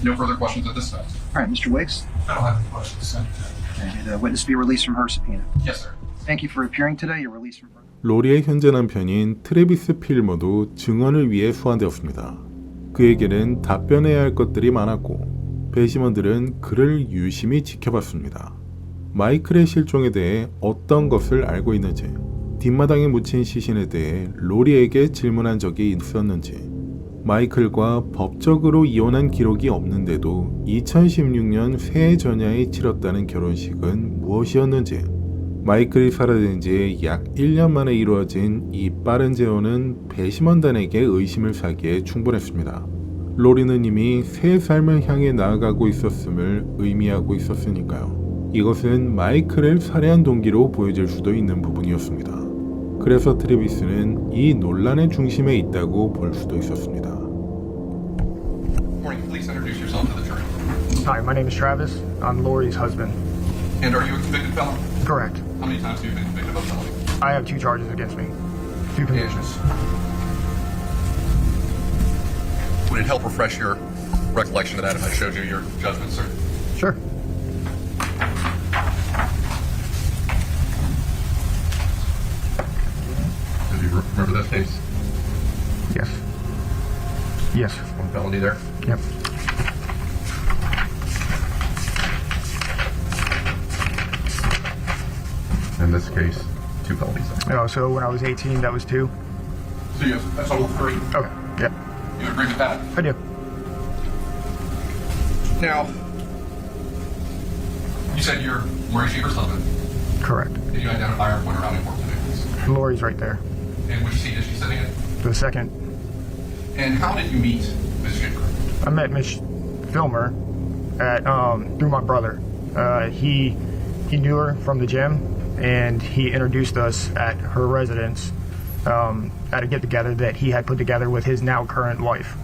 No further questions at this time. All right, Mr. Wiggs. I don't have any questions. And the witness be released from her subpoena. Yes, sir. Thank you for appearing today. You're released from her. 로리의 현재 남편인 트래비스 필머도 증언을 위해 소환되었습니다. 그에게는 답변해야 할 것들이 많았고 배심원들은 그를 유심히 지켜봤습니다. 마이클의 실종에 대해 어떤 것을 알고 있는지, 뒷마당에 묻힌 시신에 대해 로리에게 질문한 적이 있었는지, 마이클과 법적으로 이혼한 기록이 없는데도 2016년 새해 전야에 치렀다는 결혼식은 무엇이었는지, 마이클이 사라진 지 약 1년 만에 이루어진 이 빠른 재혼은 배심원단에게 의심을 사기에 충분했습니다. 로리는 이미 새 삶을 향해 나아가고 있었음을 의미하고 있었으니까요. 이것은 마이클을 살해한 동기로 보여질 수도 있는 부분이었습니다. 그래서 트래비스는 이 논란의 중심에 있다고 볼 수도 있었습니다. Morning, please introduce yourself to the jury. Hi, my name is Travis. I'm Lori's husband. And are you a convicted felon? Correct. How many times have you been convicted of felony? I have 2 charges against me. 2 convictions. Would it help refresh your recollection of that if I showed you your judgment, sir? Sure. Do you remember that case? Yes. Yes. One felony there? Yep. In this case, 2 felonies there. Oh, so when I was 18, that was 2? So you have a total of 3? Okay, yep. You agree with that? I do. Now, you said you're Lori Shaver's husband. Correct. Can you identify her and point her out in court today, please? Lori's right there. And which seat is she sitting in? The second. And how did you meet Ms. Shaver? I met Miss Filmer at through my brother. He He knew her from the gym, and he introduced us at her residence at a get-together that he had put together with his now current wife.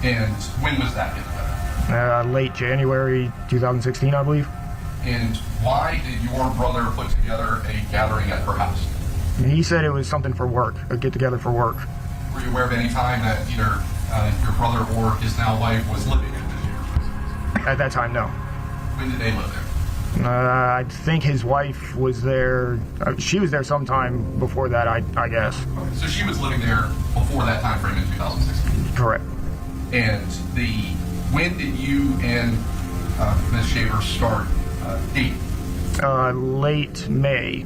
And when was that get-together? Late January 2016, I believe. And why did your brother put together a gathering at her house? He said it was something for work, a get-together for work. Were you aware of any time that either your brother or his now wife was living in this year? At that time, no. When did they live there? I think his wife was there. She was there sometime before that, I guess. Okay, so she was living there before that time frame in 2016? Correct. And when did you and Ms. Shaver start dating? Late May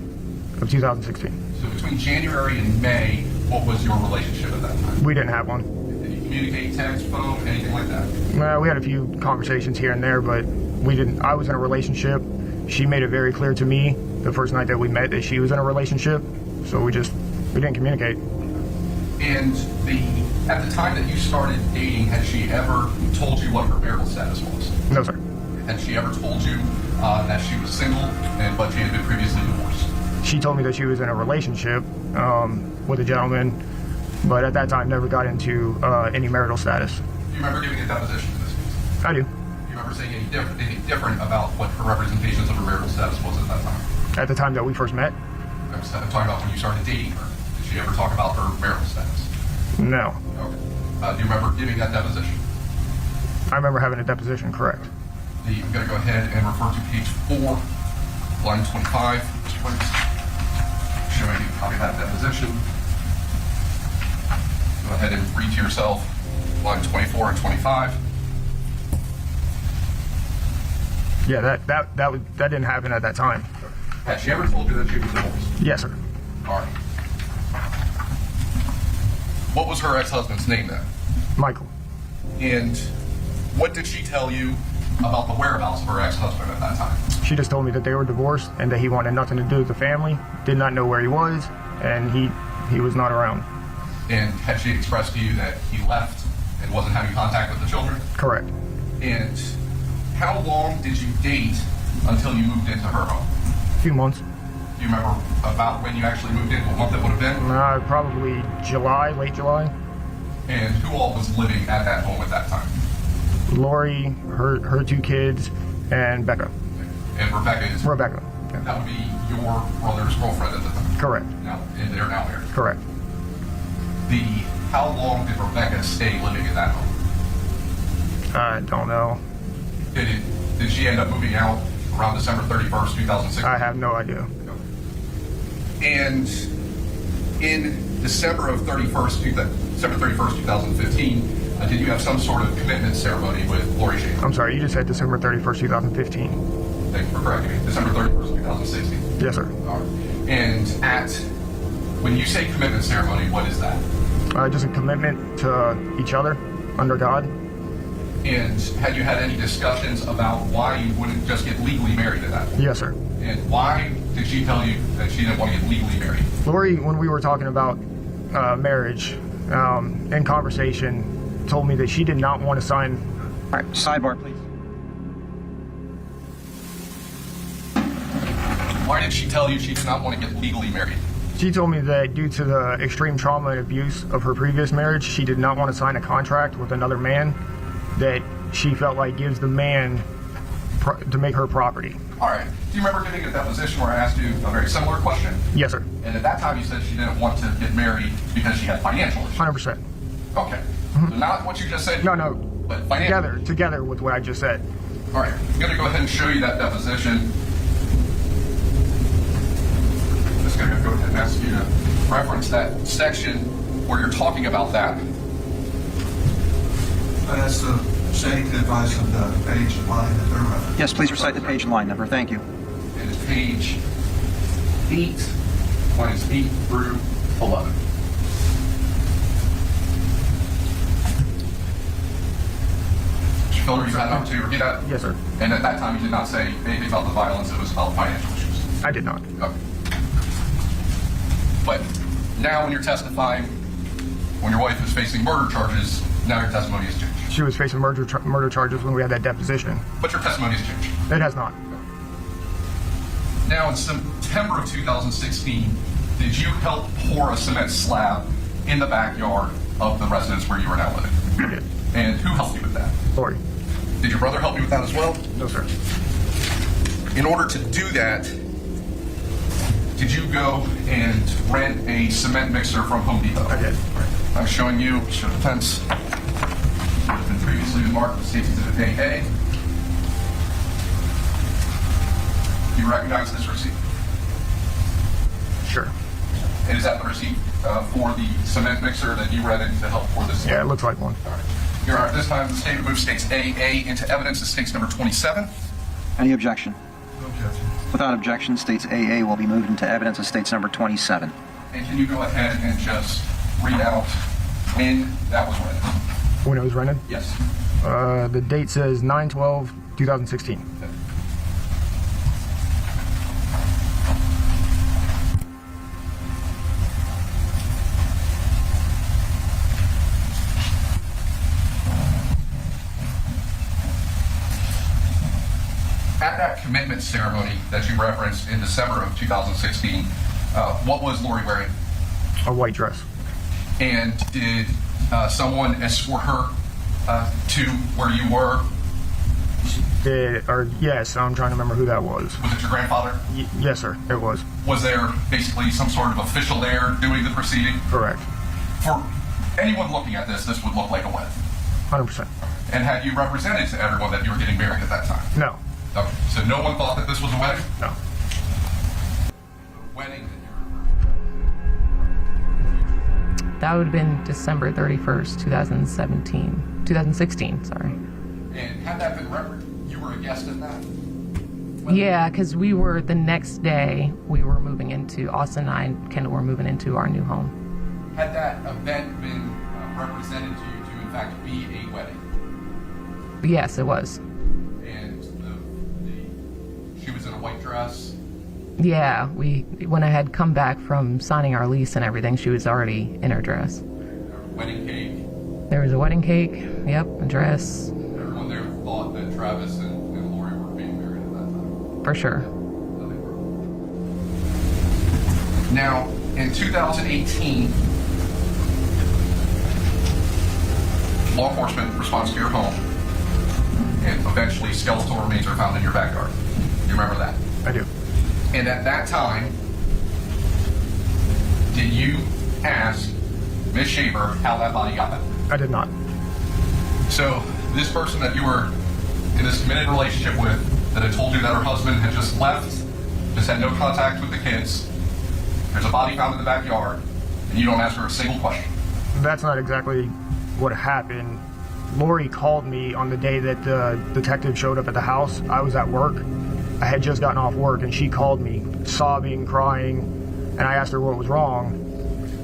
of 2016. So between January and May, what was your relationship at that time? We didn't have one. Did you communicate, text, phone, anything like that? We had a few conversations here and there, but we didn't. I was in a relationship. She made it very clear to me the first night that we met that she was in a relationship, so we didn't communicate. And at the time that you started dating, had she ever told you what her marital status was? No, sir. Had she ever told you that she was single but she had been previously divorced? She told me that she was in a relationship with a gentleman, but at that time never got into any marital status. Do you remember giving a deposition in this case? I do. Do you remember saying anything different about what her representations of her marital status was at that time? At the time that we first met? I'm talking about when you started dating her. Did she ever talk about her marital status? No. Okay. Do you remember giving that deposition? I remember having a deposition, correct. I'm going to go ahead and refer to page 4, line 25, showing you a copy of that deposition. Go ahead and read to yourself line 24 and 25. Yeah, that didn't happen at that time. Had she ever told you that she was divorced? Yes, sir. All right. What was her ex-husband's name then? Michael. And what did she tell you about the whereabouts of her ex-husband at that time? She just told me that they were divorced and that he wanted nothing to do with the family, did not know where he was, and he was not around. And had she expressed to you that he left and wasn't having contact with the children? Correct. And how long did you date until you moved into her home? A few months. Do you remember about when you actually moved in, what month it would have been? Probably July, late July. And who all was living at that home at that time? Lori, her two kids, and Becca. And Rebecca is? Rebecca. Yeah. That would be your brother's girlfriend at the time? Correct. Now, and they're now married? Correct. How long did Rebecca stay living in that home? I don't know. Did she end up moving out around December 31st, 2016? I have no idea. And in December 31st, 2015, did you have some sort of commitment ceremony with Lori Shaver? I'm sorry, you just said December 31st, 2015. Thank you for correcting me. December 31st, 2016. Yes, sir. All right. And when you say commitment ceremony, what is that? Just a commitment to each other under God. And had you had any discussions about why you wouldn't just get legally married at that point? Yes, sir. And why did she tell you that she didn't want to get legally married? Lori, when we were talking about marriage, in conversation, told me that she did not want to sign. All right, sidebar, please. Why did she tell you she did not want to get legally married? She told me that due to the extreme trauma and abuse of her previous marriage, she did not want to sign a contract with another man that she felt like gives the man to make her property. All right. Do you remember giving a deposition where I asked you a very similar question? Yes, sir. And at that time you said she didn't want to get married because she had financial issues. 100%. Okay. So not what you just said? No. But financial. Together with what I just said. All right. I'm going to go ahead and show you that deposition. I'm just going to go ahead and ask you to reference that section where you're talking about that. That's the same advice of the page and line that they're referencing. Yes, please recite the page and line number. Thank you. It is page 8, lines 8 through 11. Mr. Filler, you had an opportunity to review that? Yes, sir. And at that time you did not say anything about the violence, it was about financial issues? I did not. Okay. But now when you're testifying, when your wife is facing murder charges, now your testimony has changed. She was facing murder charges when we had that deposition. But your testimony has changed. It has not. Now, in September of 2016, did you help pour a cement slab in the backyard of the residence where you are now living? I did. And who helped you with that? Lori. Did your brother help you with that as well? No, sir. In order to do that, did you go and rent a cement mixer from Home Depot? I did. I'm showing you, show the fence. It's been previously marked with Safety Exhibit AA. Do you recognize this receipt? Sure. And is that the receipt for the cement mixer that you rented to help pour this? Yeah, it looks like one. All right. Your Honor, at this time, the statement moves states AA into evidence. It states number 27. Any objection? No objection. Without objection, states AA will be moved into evidence as states number 27. And can you go ahead and just read out when that was rented? When it was rented? Yes. The date says 9/12/2016. At that commitment ceremony that you referenced in December of 2016, what was Lori wearing? A white dress. And did someone escort her to where you were? Yes, I'm trying to remember who that was. Was it your grandfather? Yes, sir, it was. Was there basically some sort of official there doing the proceeding? Correct. For anyone looking at this would look like a wedding. 100%. And had you represented to everyone that you were getting married at that time? No. Okay, so no one thought that this was a wedding? No. The wedding That would have been December 31st, 2016, sorry. and had that been record, you were a guest at that? Yeah, because we were, the next day, we were moving into, Austin and I and Kendall were moving into our new home. Had that event been represented to you to in fact be a wedding? Yes, it was. And she was in a white dress? Yeah, when I had come back from signing our lease and everything, she was already in her dress. Wedding cake? There was a wedding cake, yep, a dress. Everyone there thought that Travis and Lori were being married at that time? For sure. Now, in 2018, law enforcement responds to your home, and eventually skeletal remains are found in your backyard. You remember that? I do. And at that time, did you ask Ms. Shaver how that body got there? I did not. So this person that you were in this committed relationship with that had told you that her husband had just left, just had no contact with the kids, there's a body found in the backyard, and you don't ask her a single question. That's not exactly what happened. Lori called me on the day that the detective showed up at the house. I was at work. I had just gotten off work, and she called me, sobbing, crying, and I asked her what was wrong.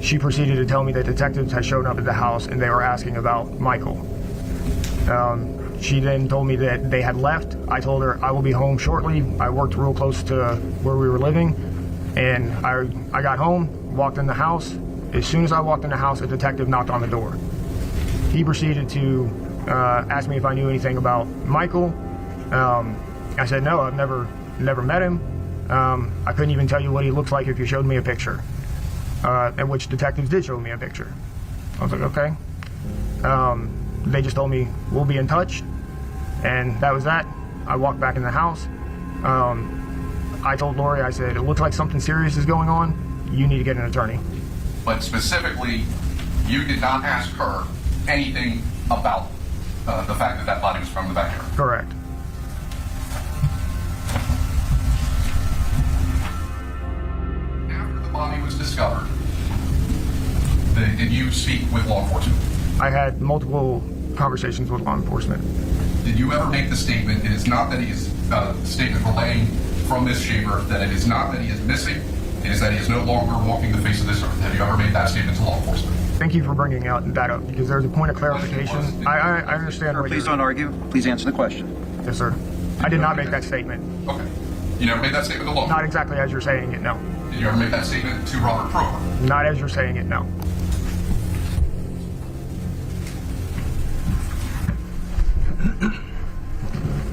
She proceeded to tell me that detectives had shown up at the house, and they were asking about Michael. She then told me that they had left. I told her I will be home shortly. I worked real close to where we were living, and I got home, walked in the house. As soon as I walked in the house, a detective knocked on the door. He proceeded to ask me if I knew anything about Michael. I said, no, I've never met him. I couldn't even tell you what he looks like if you showed me a picture. At which detectives did show me a picture. I was like, okay. They just told me, we'll be in touch. And that was that. I walked back in the house. I told Lori, I said, it looks like something serious is going on. You need to get an attorney. But specifically, you did not ask her anything about the fact that that body was from the backyard. Correct. After the body was discovered, did you speak with law enforcement? I had multiple conversations with law enforcement. Did you ever make the statement, it is not that he is, statement relaying from Ms. Shaver, that it is not that he is missing, it is that he is no longer walking the face of this earth? Have you ever made that statement to law enforcement? Thank you for bringing that up, because there's a point of clarification. I understand. Sir, please don't argue. Please answer the question. Yes, sir. I did not make that statement. Okay. You never made that statement to law Not enforcement? exactly as you're saying it, no. Did you ever make that statement to Robert Proper? Not as you're saying it, no.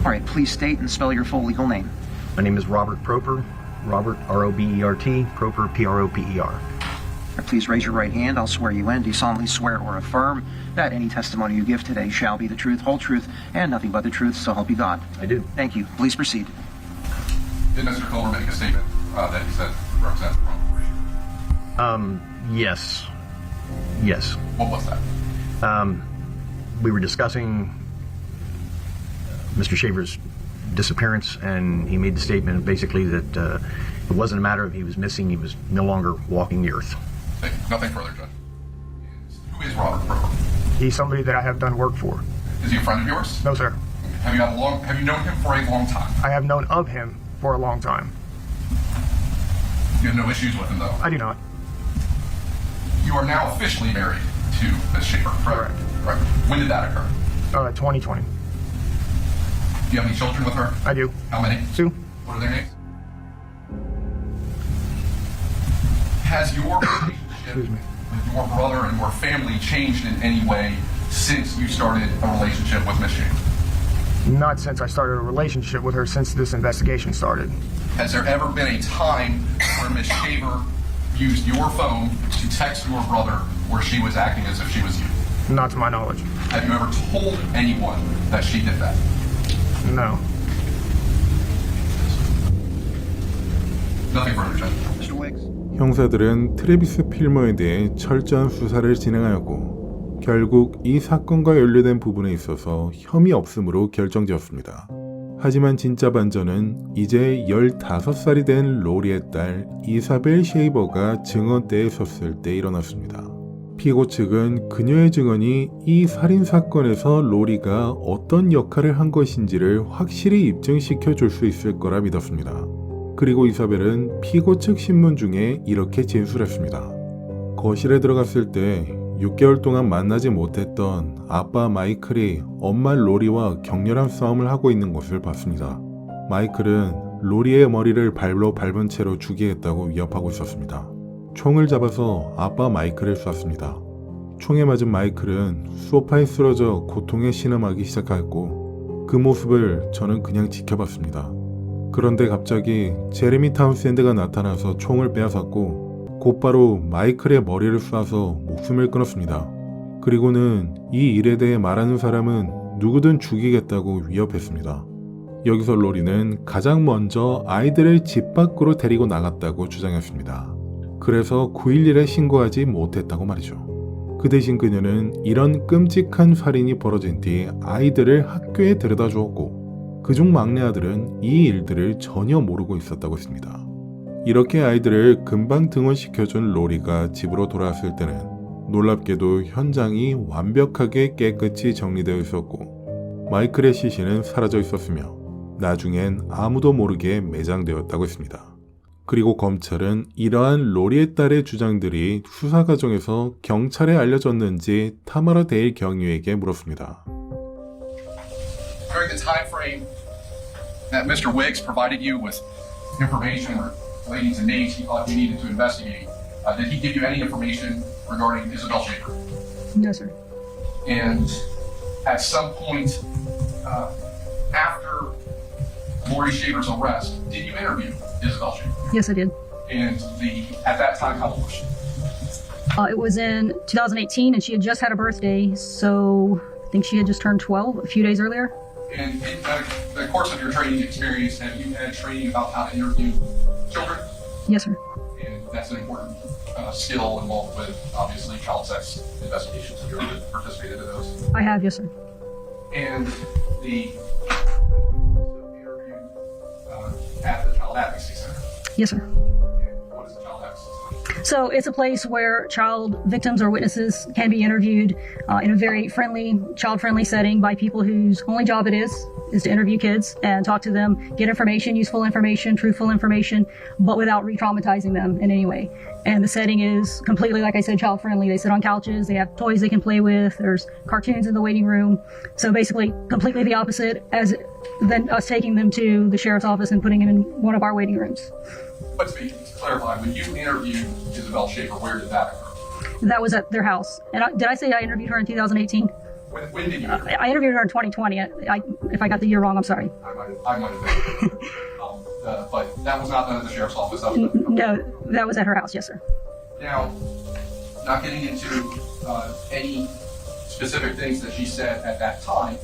All right, please state and spell your full legal name. My name is Robert Proper. Robert, R-O-B-E-R-T, Proper, P-R-O-P-E-R. Please raise your right hand. I'll swear you in. Do you solemnly swear or affirm that any testimony you give today shall be the truth, whole truth, and nothing but the truth, so help you God? I do. Thank you. Please proceed. Did Mr. Culver make a statement that he said represents the wrong corporation? Yes. Yes. What was that? We were discussing Mr. Shaver's disappearance, and he made the statement basically that it wasn't a matter of he was missing, he was no longer walking the earth. Nothing further, Judge. Who is Robert Proper? He's somebody that I have done work for. Is he a friend of yours? No, sir. Have you known him for a long time? I have known of him for a long time. You have no issues with him, though? I do not. You are now officially married to Ms. Shaver, correct? Right. When did that occur? 2020. Do you have any children with her? I do. How many? 2. What are their names? Has your relationship with your brother and your family changed in any way since you started a relationship with Ms. Shaver? Not since I started a relationship with her, since this investigation started. Has there ever been a time where Ms. Shaver used your phone to text your brother where she was acting as if she was you? Not to my knowledge. Have you ever told anyone that she did that? No. Nothing further, Judge. Mr. Wiggs. 형사들은 트래비스 필머에 대해 철저한 수사를 진행하였고 결국 이 사건과 연루된 부분에 있어서 혐의 없음으로 결정되었습니다. 하지만 진짜 반전은 이제 15살이 된 로리의 딸 이사벨 쉐이버가 증언대에 섰을 때 일어났습니다. 피고 측은 그녀의 증언이 이 살인사건에서 로리가 어떤 역할을 한 것인지를 확실히 입증시켜 줄 수 있을 거라 믿었습니다. 그리고 이사벨은 피고 측 신문 중에 이렇게 진술했습니다. 거실에 들어갔을 때 6개월 동안 만나지 못했던 아빠 마이클이 엄마 로리와 격렬한 싸움을 하고 있는 것을 봤습니다. 마이클은 로리의 머리를 발로 밟은 채로 죽이겠다고 위협하고 있었습니다. 총을 잡아서 아빠 마이클을 쐈습니다. 총에 맞은 마이클은 소파에 쓰러져 고통에 신음하기 시작하였고 그 모습을 저는 그냥 지켜봤습니다. 그런데 갑자기 제레미 타운샌드가 나타나서 총을 빼앗았고 곧바로 마이클의 머리를 쏴서 목숨을 끊었습니다. 그리고는 이 일에 대해 말하는 사람은 누구든 죽이겠다고 위협했습니다. 여기서 로리는 가장 먼저 아이들을 집 밖으로 데리고 나갔다고 주장했습니다. 그래서 911에 신고하지 못했다고 말이죠. 그 대신 그녀는 이런 끔찍한 살인이 벌어진 뒤 아이들을 학교에 데려다 주었고 그중 막내 아들은 이 일들을 전혀 모르고 있었다고 했습니다. 이렇게 아이들을 금방 등원시켜준 로리가 집으로 돌아왔을 때는 놀랍게도 현장이 완벽하게 깨끗이 정리되어 있었고 마이클의 시신은 사라져 있었으며 나중엔 아무도 모르게 매장되었다고 했습니다. 그리고 검찰은 이러한 로리의 딸의 주장들이 수사 과정에서 경찰에 알려졌는지 타마라 데일 경위에게 물었습니다. During the time frame that Mr. Wiggs provided you with information relating to names he thought you needed to investigate, did he give you any information regarding Isabel Shaver? No, sir. And at some point after Lori Shaver's arrest, did you interview Isabel Shaver? Yes, I did. And at that time, how old was she? It was in 2018, and she had just had a birthday, so I think she had just turned 12 a few days earlier. And in the course of your training experience, have you had training about how to interview children? Yes, sir. And that's an important skill involved with, obviously, child sex investigations. Have you ever participated in those? I have, yes, sir. And the interview at the Child Advocacy Center. Yes, sir. What is the Child Advocacy Center? So it's a place where child victims or witnesses can be interviewed in a very friendly, child-friendly setting by people whose only job it is to interview kids and talk to them, get information, useful information, truthful information, but without re-traumatizing them in any way. And the setting is completely, like I said, child-friendly. They sit on couches, they have toys they can play with, there's cartoons in the waiting room. So basically, completely the opposite as than us taking them to the sheriff's office and putting them in one of our waiting rooms. But to clarify, when you interviewed Isabel Shaver, where did that occur? That was at their house. And did I say I interviewed her in 2018? When did you interview her? I interviewed her in 2020. If I got the year wrong, I'm sorry. I might have been. but that was not done at the sheriff's office. That was done. No, that was at her house, yes, sir. Now, not getting into any specific things that she said at that time,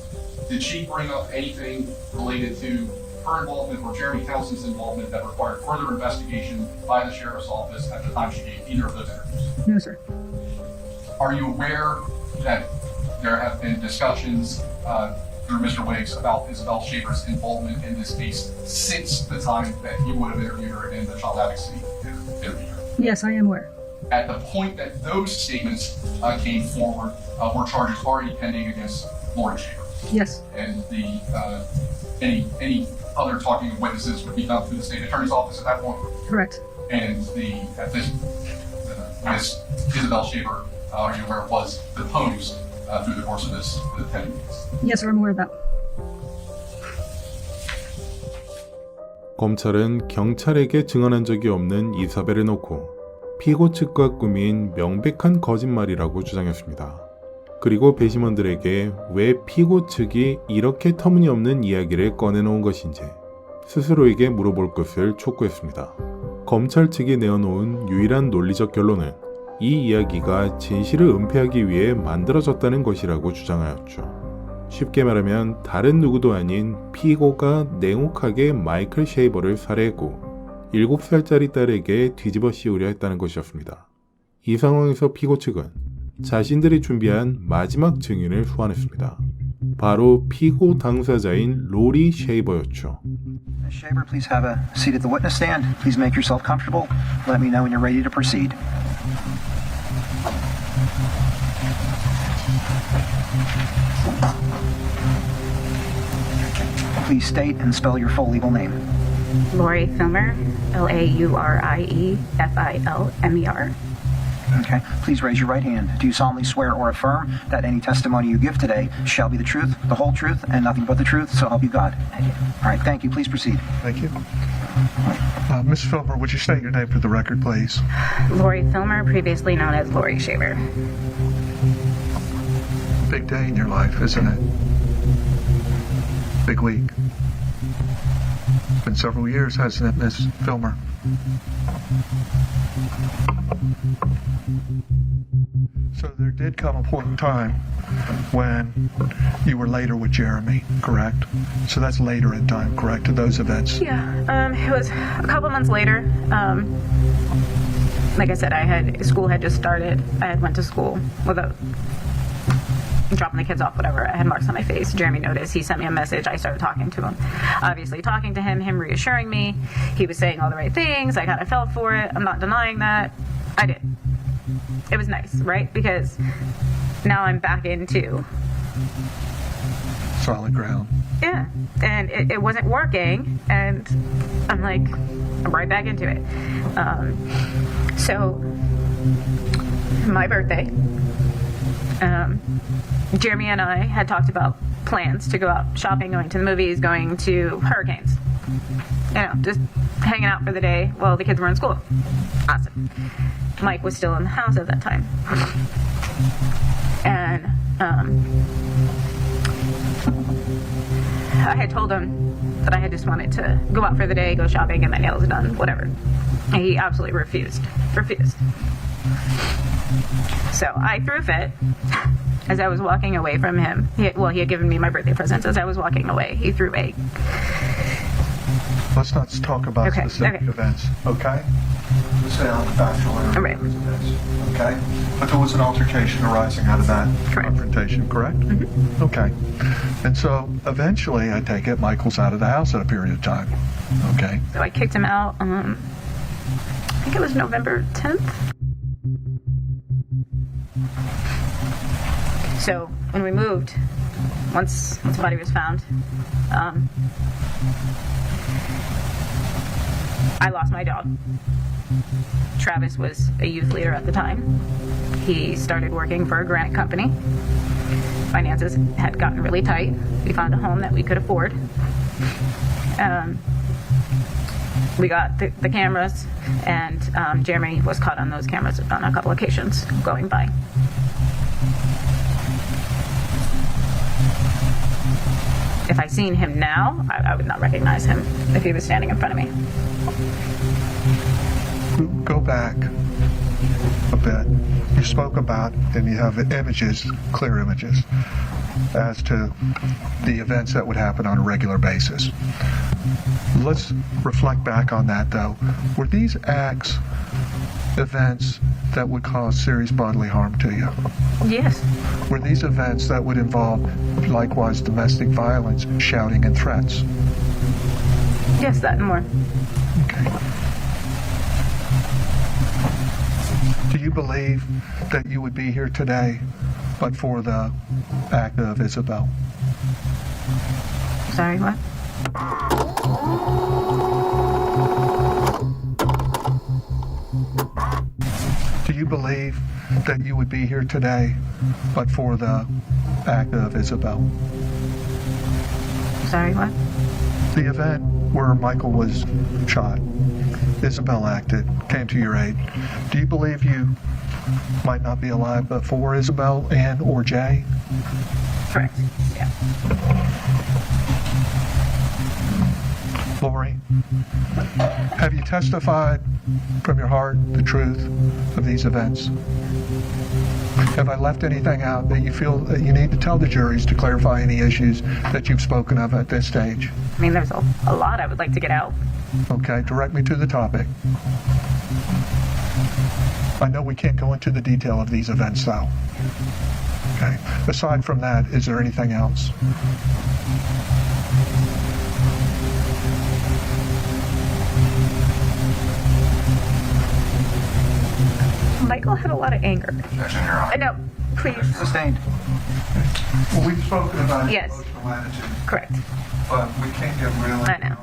did she bring up anything related to her involvement or Jereme Townsend's involvement that required further investigation by the sheriff's office at the time she gave either of those interviews? No, sir. Are you aware that there have been discussions through Mr. Wiggs about Isabel Shaver's involvement in this case since the time that you would have interviewed her in the child advocacy interview? Yes, I am aware. At the point that those statements came forward, were charges already pending against Lori Shaver? Yes. And the any other talking of witnesses would be done through the state attorney's office at that point? Correct. And Miss Isabel Shaver, are you aware, was deposed through the course of this 10 minutes? Yes, sir, I'm aware of that. 검찰은 경찰에게 증언한 적이 없는 이사벨을 놓고 피고 측과 꾸민 명백한 거짓말이라고 주장했습니다. 그리고 배심원들에게 왜 피고 측이 이렇게 터무니없는 이야기를 꺼내놓은 것인지 스스로에게 물어볼 것을 촉구했습니다. 검찰 측이 내어놓은 유일한 논리적 결론은 이 이야기가 진실을 은폐하기 위해 만들어졌다는 것이라고 주장하였죠. 쉽게 말하면 다른 누구도 아닌 피고가 냉혹하게 마이클 쉐이버를 살해했고 7살짜리 딸에게 뒤집어 씌우려 했다는 것이었습니다. 이 상황에서 피고 측은 자신들이 준비한 마지막 증인을 소환했습니다. 바로 피고 당사자인 로리 쉐이버였죠. Ms. Shaver, please have a seat at the witness stand. Please make yourself comfortable. Let me know when you're ready to proceed. Please state and spell your full legal name. Lori Filmer, LaurieFilmer. Okay. Please raise your right hand. Do you solemnly swear or affirm that any testimony you give today shall be the truth, the whole truth, and nothing but the truth, so help you God? I do. All right. Thank you. Please proceed. Thank you. Ms. Filmer, would you state your name for the record, please? Lori Filmer, previously known as Lori Shaver. Big day in your life, isn't it? Big week. It's been several years, hasn't it, Ms. Filmer? So there did come a point in time when you were later with Jereme, correct? So that's later in time, correct, to those events? Yeah, it was a couple months later. Like I said, school had just started. I had went to school without dropping the kids off, whatever. I had marks on my face. Jereme noticed. He sent me a message. I started talking to him. Obviously talking to him reassuring me. He was saying all the right things. I kind of fell for it. I'm not denying that. I did. It was nice, right? Because now I'm back into solid ground. Yeah. And it wasn't working. And I'm like, I'm right back into it. So my birthday, Jereme and I had talked about plans to go out shopping, going to the movies, going to Hurricanes. You know, just hanging out for the day while the kids were in school. Awesome. Mike was still in the house at that time. And I had told him that I had just wanted to go out for the day, go shopping, get my nails done, whatever. And he absolutely refused. So I threw a fit as I was walking away from him. He had given me my birthday presents. As I was walking away, he threw a... Let's not talk about specific events, okay? Let's stay on the factual events, okay? But there was an altercation arising out of that confrontation, correct? Mm-hmm. Okay. And so eventually, I take it, Michael's out of the house at a period of time, okay? So I kicked him out, I think it was November 10th. So when we moved, once the body was found, I lost my job. Travis was a youth leader at the time. He started working for a granite company. Finances had gotten really tight. We found a home that we could afford. We got the cameras, and Jereme was caught on those cameras on a couple occasions going by. If I seen him now, I would not recognize him if he was standing in front of me. Go back a bit. You spoke about, and you have images, clear images, as to the events that would happen on a regular basis. Let's reflect back on that, though. Were these acts events that would cause serious bodily harm to you? Yes. Were these events that would involve, likewise, domestic violence, shouting, and threats? Yes, that and more. Okay. Do you believe that you would be here today but for the act of Isabel? Sorry, what? Do you believe that you would be here today but for the act of Isabel? Sorry, what? The event where Michael was shot, Isabel acted, came to your aid. Do you believe you might not be alive but for Isabel and or Jay? Correct, yeah. Lori, have you testified from your heart the truth of these events? Have I left anything out that you feel that you need to tell the juries to clarify any issues that you've spoken of at this stage? I mean, there's a lot I would like to get out. Okay, direct me to the topic. I know we can't go into the detail of these events, though. Okay. Aside from that, is there anything else? Michael had a lot of anger. I know, please. Sustained. Well, we've spoken about it. Yes. Correct. But we can't get really. I know.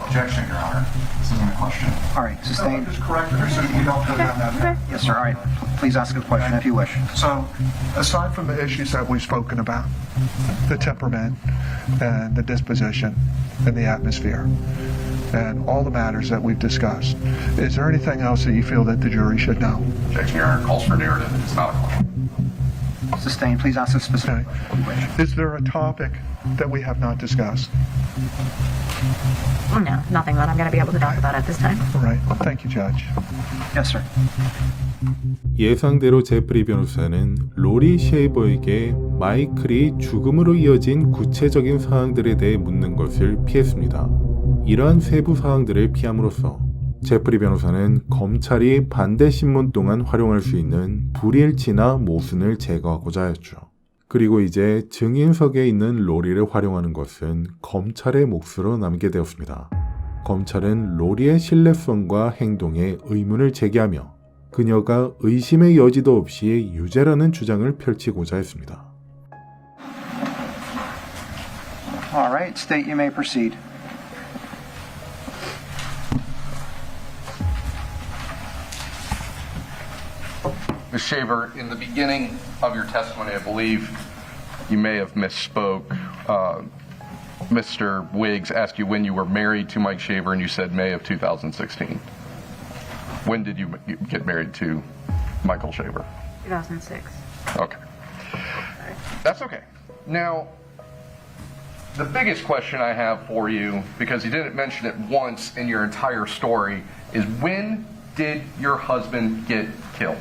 Objection, Your Honor. This isn't a question. All right, sustained. Just correct it so we don't go down that path. Yes, sir. All right. Please ask a question if you wish. So, aside from the issues that we've spoken about, the temperament and the disposition and the atmosphere, and all the matters that we've discussed, is there anything else that you feel that the jury should know? Objection, Your Honor. Calls for narrative. It's not a question. Sustained. Please ask a specific question if you wish. Is there a topic that we have not discussed? No, nothing that I'm going to be able to talk about at this time. All right. Thank you, Judge. Yes, sir. 예상대로 제프리 변호사는 로리 쉐이버에게 마이클이 죽음으로 이어진 구체적인 사항들에 대해 묻는 것을 피했습니다. 이러한 세부 사항들을 피함으로써 제프리 변호사는 검찰이 반대 신문 동안 활용할 수 있는 불일치나 모순을 제거하고자 하였죠. 그리고 이제 증인석에 있는 로리를 활용하는 것은 검찰의 몫으로 남게 되었습니다. 검찰은 로리의 신뢰성과 행동에 의문을 제기하며 그녀가 의심의 여지도 없이 유죄라는 주장을 펼치고자 했습니다. All right. State, you may proceed. Ms. Shaver, in the beginning of your testimony, I believe you may have misspoke. Mr. Wiggs asked you when you were married to Mike Shaver, and you said May of 2016. When did you get married to Michael Shaver? 2006. Okay. That's okay. Now, the biggest question I have for you, because you didn't mention it once in your entire story, is when did your husband get killed?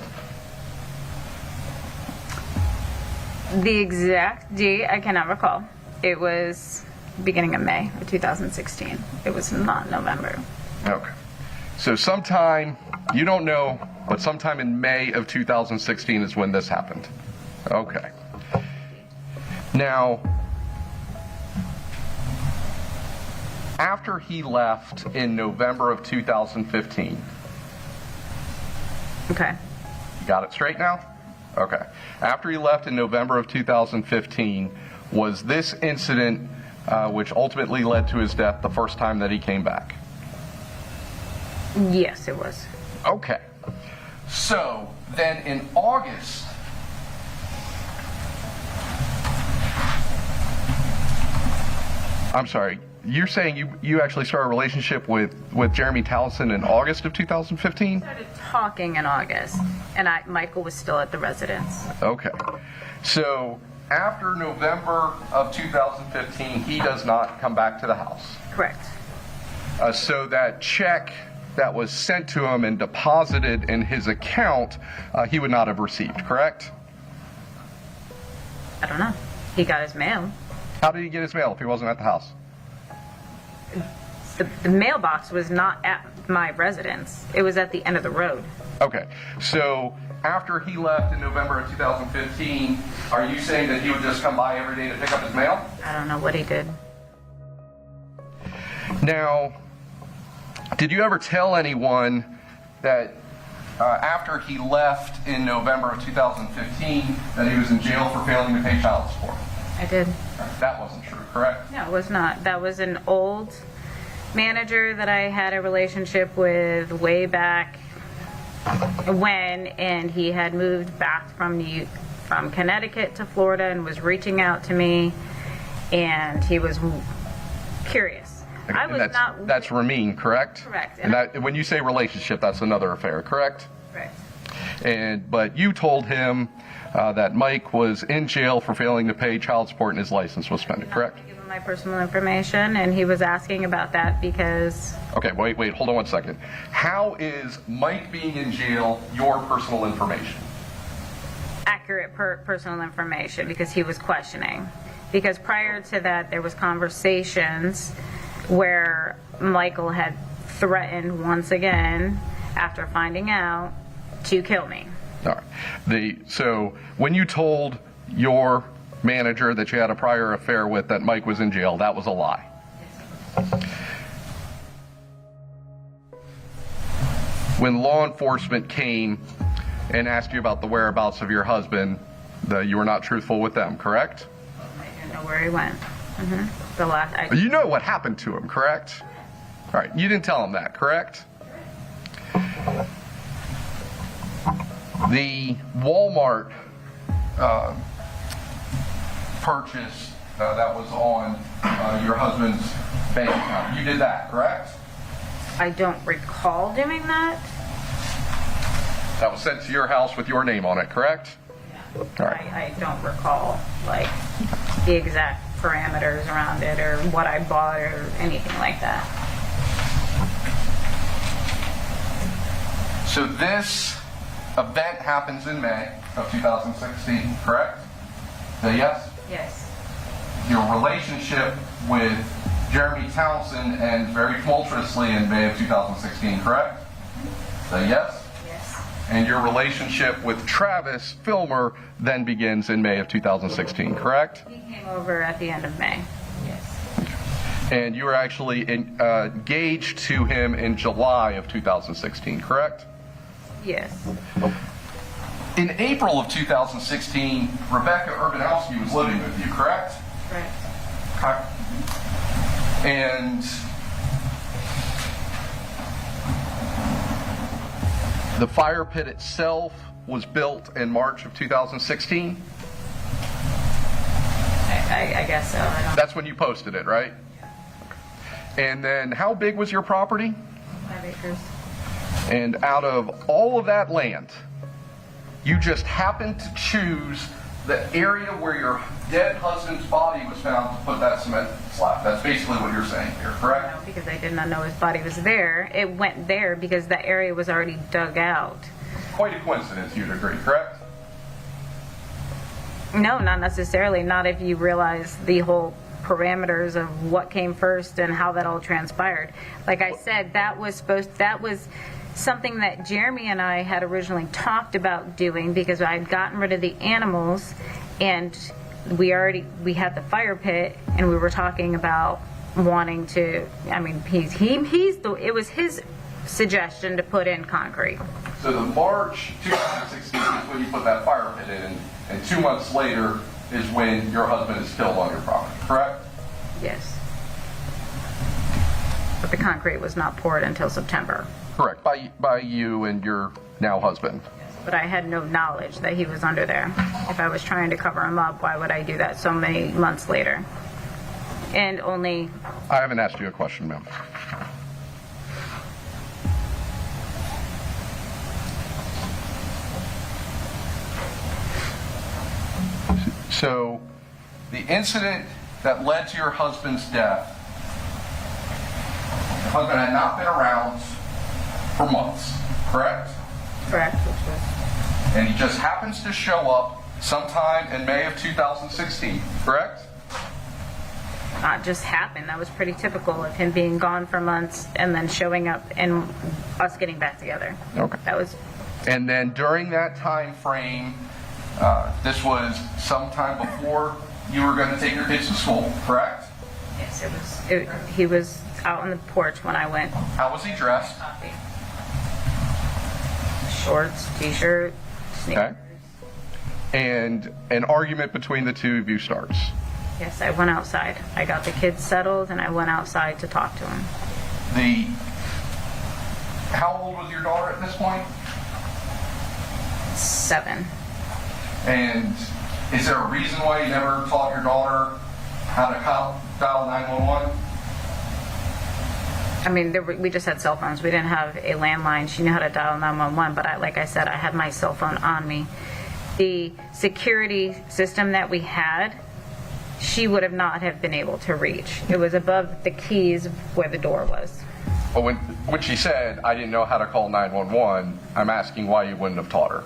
The exact date I cannot recall. It was beginning of May of 2016. It was not November. Okay. So sometime, you don't know, but sometime in May of 2016 is when this happened. Okay. Now, after he left in November of 2015. Okay. You got it straight now? Okay. After he left in November of 2015, was this incident which ultimately led to his death the first time that he came back? Yes, it was. Okay. So, then in August, I'm sorry, you're saying you actually started a relationship with Jereme Townsend in August of 2015? Started talking in August, and Michael was still at the residence. Okay. So, after November of 2015, he does not come back to the house. Correct. So that check that was sent to him and deposited in his account, he would not have received, correct? I don't know. He got his mail. How did he get his mail if he wasn't at the house? The mailbox was not at my residence. It was at the end of the road. Okay, so after he left in November of 2015, are you saying that he would just come by every day to pick up his mail? I don't know what he did. Now, did you ever tell anyone that after he left in November of 2015 that he was in jail for failing to pay child support? I did. That wasn't true, correct? No, it was not. That was an old manager that I had a relationship with way back when, and he had moved back from Connecticut to Florida and was reaching out to me, and he was curious. I was That's Ramin, correct? Correct. And that, when you say relationship, that's another affair, correct? Correct. But you told him that Mike was in jail for failing to pay child support and his license was suspended, correct? Give him my personal information, and he was asking about that because... Okay, wait, hold on one second. How is Mike being in jail your personal information? Accurate personal information, because he was questioning. Because prior to that, there was conversations where Michael had threatened once again, after finding out, to kill me. All right. So when you told your manager that you had a prior affair with that Mike was in jail, that was a lie. When law enforcement came and asked you about the whereabouts of your husband, you were not truthful with them, correct? I didn't know where he went. You know what happened to him, correct? All right, you didn't tell him that, correct? The Walmart purchase that was on your husband's bank account, you did that, correct? I don't recall doing that. That was sent to your house with your name on it, correct? All right. I don't recall, like, the exact parameters around it or what I bought or anything like that. So this event happens in May of 2016, correct? Say yes? Yes. Your relationship with Jereme Townsend ends very tumultuously in May of 2016, correct? Say yes? Yes. And your relationship with Travis Filmer then begins in May of 2016, correct? He came over at the end of May. Yes. And you were actually engaged to him in July of 2016, correct? Yes. In April of 2016, Rebecca Urbanowski was living with you, correct? Right. Okay. And the fire pit itself was built in March of 2016? I guess so. That's when you posted it, right? And then how big was your property? 5 acres. And out of all of that land, you just happened to choose the area where your dead husband's body was found to put that cement slab. That's basically what you're saying here, correct? No, because I did not know his body was there. It went there because the area was already dug out. Quite a coincidence, you'd agree, correct? No, not necessarily. Not if you realize the whole parameters of what came first and how that all transpired. Like I said, that was something that Jereme and I had originally talked about doing because I had gotten rid of the animals and we had the fire pit and we were talking about wanting to, I mean, it was his suggestion to put in concrete. So the March 2016 is when you put that fire pit in, and 2 months later is when your husband is killed on your property, correct? Yes. But the concrete was not poured until September. Correct, by you and your now husband. But I had no knowledge that he was under there. If I was trying to cover him up, why would I do that so many months later? And only... I haven't asked you a question, ma'am. So the incident that led to your husband's death, your husband had not been around for months, correct? Correct. And he just happens to show up sometime in May of 2016, correct? Not just happened. That was pretty typical of him being gone for months and then showing up and us getting back together. Okay. That was. And then during that time frame, this was sometime before you were going to take your kids to school, correct? Yes, it was. He was out on the porch when I went. How was he dressed? Shorts, t-shirt, sneakers. Okay. And an argument between the two of you starts. Yes, I went outside. I got the kids settled and I went outside to talk to him. How old was your daughter at this point? 7. And is there a reason why you never taught your daughter how to dial 911? I mean, we just had cell phones. We didn't have a landline. She knew how to dial 911, but like I said, I had my cell phone on me. The security system that we had, she would have not have been able to reach. It was above the keys where the door was. But when she said, I didn't know how to call 911, I'm asking why you wouldn't have taught her.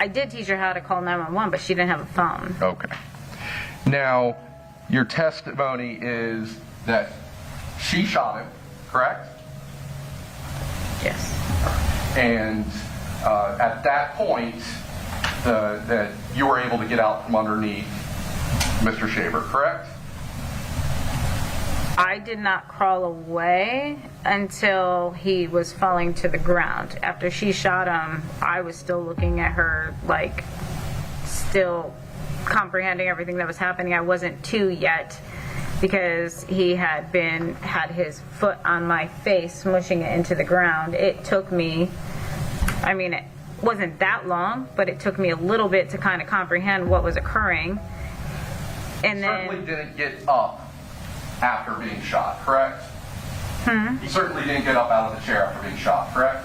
I did teach her how to call 911, but she didn't have a phone. Okay. Now, your testimony is that she shot him, correct? Yes. And at that point, that you were able to get out from underneath Mr. Shaver, correct? I did not crawl away until he was falling to the ground. After she shot him, I was still looking at her, like, still comprehending everything that was happening. I wasn't 2 yet because he had his foot on my face, smushing it into the ground. It took me, I mean, it wasn't that long, but it took me a little bit to kind of comprehend what was occurring. And then certainly didn't get up after being shot, correct? He certainly didn't get up out of the chair after being shot, correct?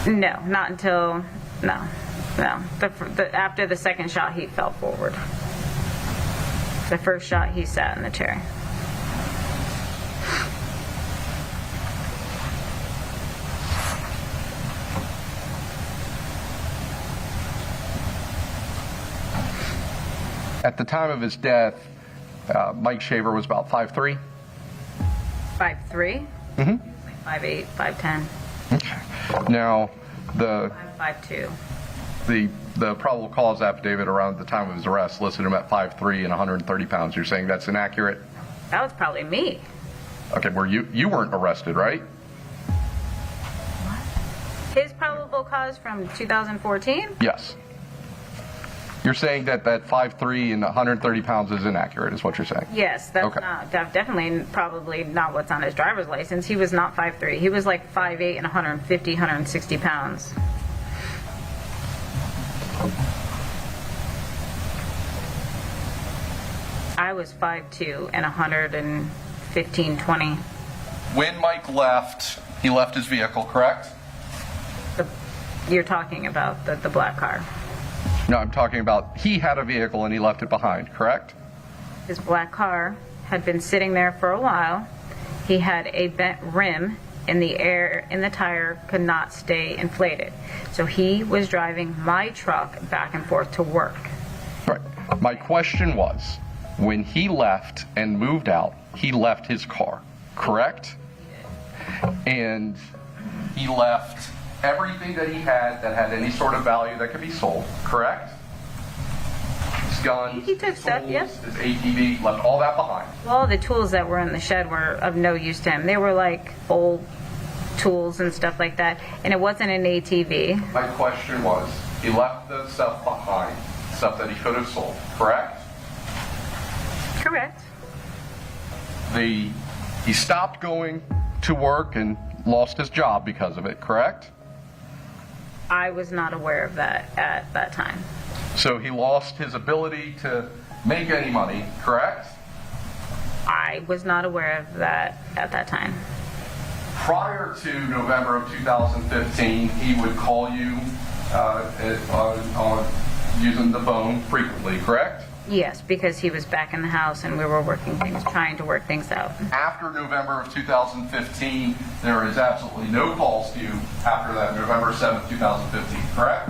No, not until, no. After the second shot, he fell forward. The first shot, he sat in the chair. At the time of his death, Mike Shaver was about 5'3"? 5'3"? Mm-hmm. 5'8", 5'10". Okay. Now, I'm 5'2". The probable cause affidavit around the time of his arrest listed him at 5'3" and 130 pounds. You're saying that's inaccurate? That was probably me. Okay, you weren't arrested, right? His probable cause from 2014? Yes. You're saying that 5'3" and 130 pounds is inaccurate, is what you're saying? Yes, that's okay. Definitely probably not what's on his driver's license. He was not 5'3". He was like 5'8" and 150, 160 pounds. I was 5'2" and 115, 20. When Mike left, he left his vehicle, correct? You're talking about the black car. No, I'm talking about he had a vehicle and he left it behind, correct? His black car had been sitting there for a while. He had a bent rim and the air in the tire could not stay inflated. So he was driving my truck back and forth to work. Right. My question was, when he left and moved out, he left his car, correct? And he left everything that he had that had any sort of value that could be sold, correct? His guns, he took stuff, yes. His ATV, left all that behind. All the tools that were in the shed were of no use to him. They were like old tools and stuff like that, and it wasn't an ATV. My question was, he left the stuff behind, stuff that he could have sold, correct? Correct. He stopped going to work and lost his job because of it, correct? I was not aware of that at that time. So he lost his ability to make any money, correct? I was not aware of that at that time. Prior to November of 2015, he would call you using the phone frequently, correct? Yes, because he was back in the house and we were trying to work things out. After November of 2015, there is absolutely no calls to you after that November 7th, 2015, correct?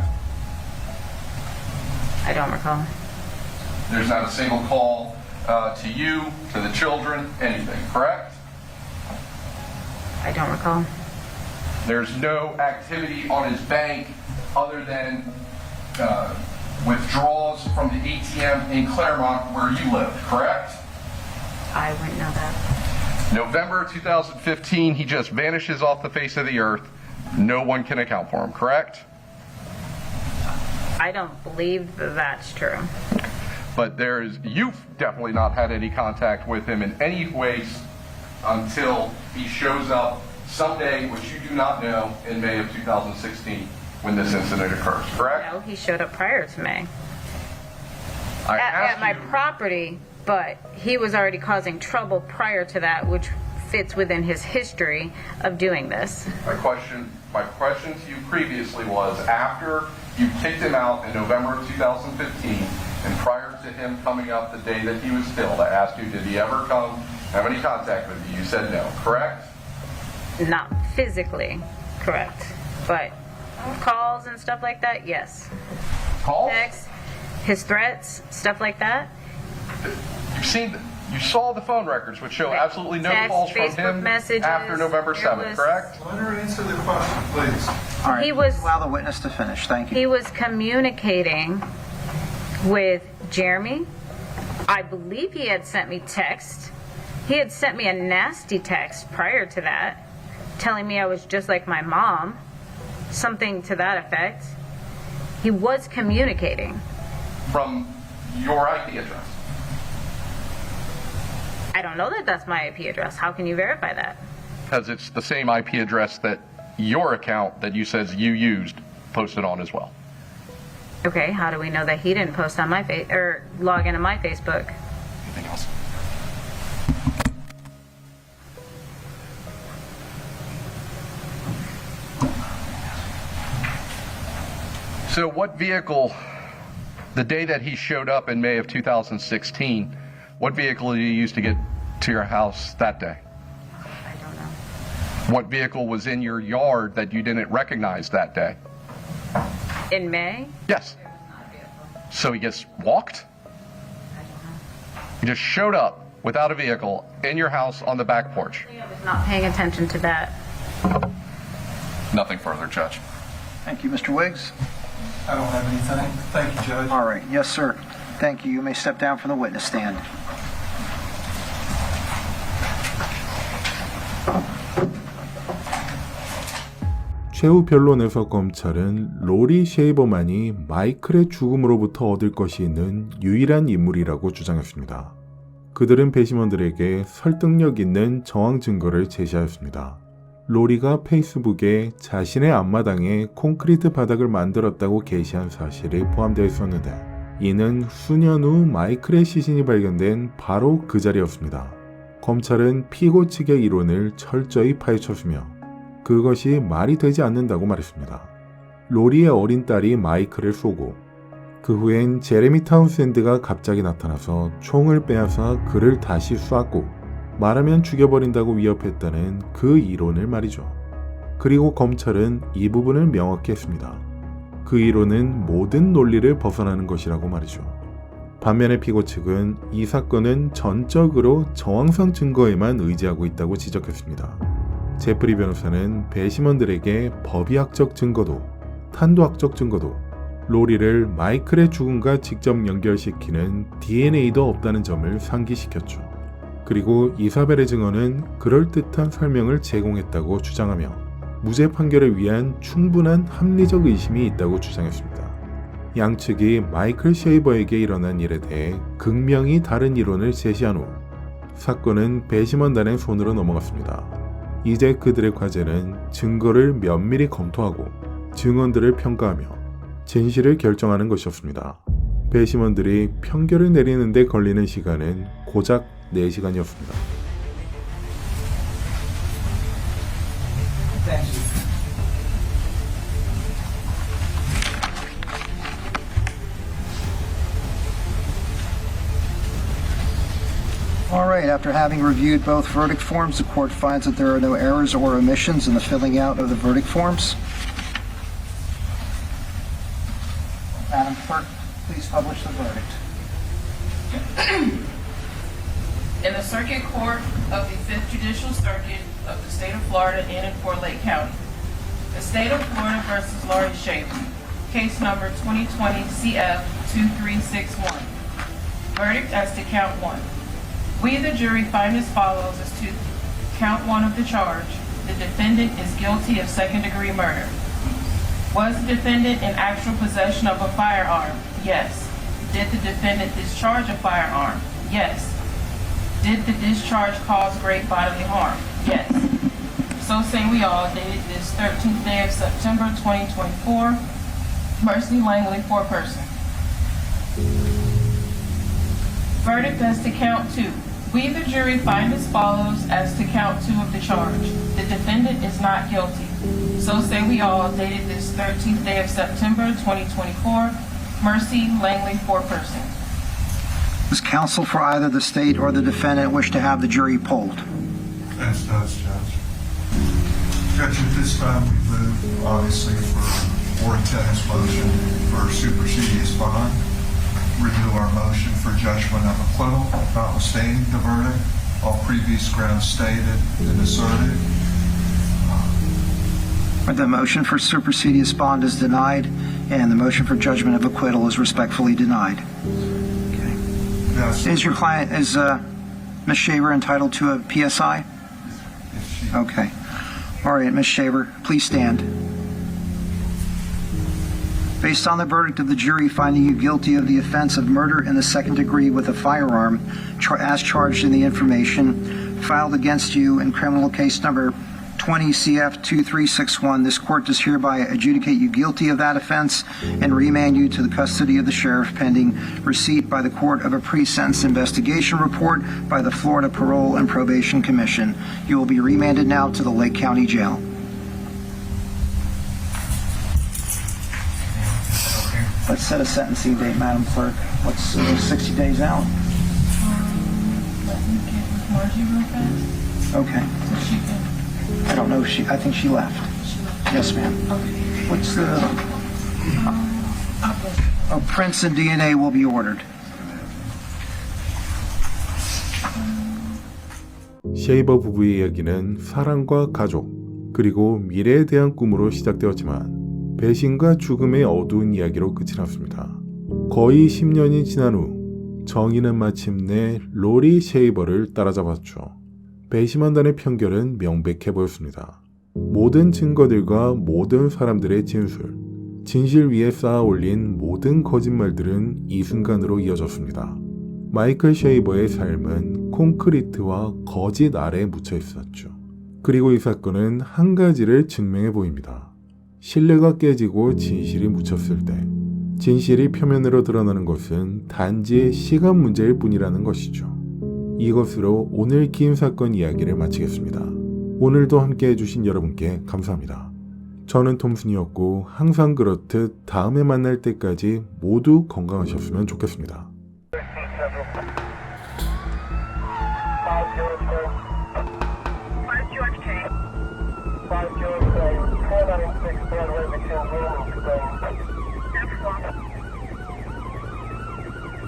I don't recall. There's not a single call to you, to the children, anything, correct? I don't recall. There's no activity on his bank other than withdrawals from the ATM in Claremont where you live, correct? I wouldn't know that. November 2015, he just vanishes off the face of the earth. No one can account for him, correct? I don't believe that's true. But you've definitely not had any contact with him in any ways until he shows up someday, which you do not know, in May of 2016 when this incident occurs, correct? No, he showed up prior to May. At my property, but he was already causing trouble prior to that, which fits within his history of doing this. My question to you previously was, after you kicked him out in November of 2015, and prior to him coming up the day that he was killed, I asked you, did he ever come, have any contact with you? You said no, correct? Not physically, correct. But calls and stuff like that, yes. Calls? Texts, his threats, stuff like that. You saw the phone records, which show absolutely no Text, calls from Facebook him messages, after November 7th, correct? Let her answer the question, please. All right, allow the witness to finish. Thank you. He was communicating with Jereme. I believe he had sent me text. He had sent me a nasty text prior to that, telling me I was just like my mom, something to that effect. He was communicating. From your IP address? I don't know that that's my IP address. How can you verify that? Because it's the same IP address that your account that you says you used posted on as well. Okay, how do we know that he didn't post on my log into my Facebook? Anything else? So what vehicle, the day that he showed up in May of 2016, what vehicle did you use to get to your house that day? I don't know. What vehicle was in your yard that you didn't recognize that day? In May? Yes. So he just walked? I don't know. He just showed up without a vehicle in your house on the back porch? I was not paying attention to that. Nothing further, Judge. Thank you, Mr. Wiggs. I don't have anything. Thank you, Judge. All right. Yes, sir. Thank you. You may step down from the witness stand. 최후 변론에서 검찰은 로리 쉐이버만이 마이클의 죽음으로부터 얻을 것이 있는 유일한 인물이라고 주장했습니다. 그들은 배심원들에게 설득력 있는 정황 증거를 제시하였습니다. 로리가 페이스북에 자신의 앞마당에 콘크리트 바닥을 만들었다고 게시한 사실이 포함되어 있었는데, 이는 수년 후 마이클의 시신이 발견된 바로 그 자리였습니다. 검찰은 피고 측의 이론을 철저히 파헤쳤으며 그것이 말이 되지 않는다고 말했습니다. 로리의 어린 딸이 마이클을 쏘고 그 후엔 제레미 타운샌드가 갑자기 나타나서 총을 빼앗아 그를 다시 쐈고 말하면 죽여버린다고 위협했다는 그 이론을 말이죠. 그리고 검찰은 이 부분을 명확히 했습니다. 그 이론은 모든 논리를 벗어나는 것이라고 말이죠. 반면에 피고 측은 이 사건은 전적으로 정황상 증거에만 의지하고 있다고 지적했습니다. 제프리 변호사는 배심원들에게 법의학적 증거도 탄도학적 증거도 로리를 마이클의 죽음과 직접 연결시키는 DNA도 없다는 점을 상기시켰죠. 그리고 이사벨의 증언은 그럴듯한 설명을 제공했다고 주장하며 무죄 판결을 위한 충분한 합리적 의심이 있다고 주장했습니다. 양측이 마이클 쉐이버에게 일어난 일에 대해 극명히 다른 이론을 제시한 후 사건은 배심원단의 손으로 넘어갔습니다. 이제 그들의 과제는 증거를 면밀히 검토하고 증언들을 평가하며 진실을 결정하는 것이었습니다. 배심원들이 판결을 내리는 데 걸리는 시간은 고작 4시간이었습니다. right, after having reviewed both verdict forms, the court finds that there are no errors or omissions in the filling out of the verdict forms. Madam Clerk, please publish the verdict. In the Circuit Court of the 5th Judicial Circuit of the State of Florida in and for Lake County, the State of Florida versus Laurie Shaver, case number 2020 CF 2361. Verdict as to count 1. We, the jury, find as follows as to count 1 of the charge. The defendant is guilty of second-degree murder. Was the defendant in actual possession of a firearm? Yes. Did the defendant discharge a firearm? Yes. Did the discharge cause great bodily harm? Yes. So say we all, dated this 13th day of September 2024, Mercy Langley, foreperson. Verdict as to count 2. We, the jury, find as follows as to count 2 of the charge. The defendant is not guilty. So say we all, dated this 13th day of September 2024, Mercy Langley, foreperson. Does counsel for either the state or the defendant wish to have the jury polled? Yes, does, Judge. Judge, at this time we move, obviously, for Warren Tennant's motion for supersedious bond. Renew our motion for judgment of acquittal, notwithstanding the verdict, all previous grounds stated and asserted. The motion for supersedious bond is denied, and the motion for judgment of acquittal is respectfully denied. Okay. Yes. Is your client, is Ms. Shaver entitled to a PSI? Okay. All right, Ms. Shaver, please stand. Based on the verdict of the jury finding you guilty of the offense of murder in the second degree with a firearm, as charged in the information filed against you in criminal case number 20 CF 2361, this court does hereby adjudicate you guilty of that offense and remand you to the custody of the sheriff pending receipt by the court of a pre-sentence investigation report by the Florida Parole and Probation Commission. You will be remanded now to the Lake County Jail. Let's set a sentencing date, Madam Clerk. What's 60 days out? Let me get with Margie real fast. Okay. So she can. I don't know if I think she left. Yes, ma'am. Okay. What's the... prints and DNA will be ordered. 쉐이버 부부의 이야기는 사랑과 가족, 그리고 미래에 대한 꿈으로 시작되었지만 배신과 죽음의 어두운 이야기로 끝이 났습니다. 거의 10년이 지난 후 정의는 마침내 로리 쉐이버를 따라잡았죠. 배심원단의 편결은 명백해 보였습니다. 모든 증거들과 모든 사람들의 진술, 진실 위에 쌓아 올린 모든 거짓말들은 이 순간으로 이어졌습니다. 마이클 쉐이버의 삶은 콘크리트와 거짓 아래에 묻혀 있었죠. 그리고 이 사건은 한 가지를 증명해 보입니다. 신뢰가 깨지고 진실이 묻혔을 때 진실이 표면으로 드러나는 것은 단지 시간 문제일 뿐이라는 것이죠. 이것으로 오늘 긴 사건 이야기를 마치겠습니다. 오늘도 함께 해주신 여러분께 감사합니다. 저는 톰슨이었고 항상 그렇듯 다음에 만날 때까지 모두 건강하셨으면 좋겠습니다.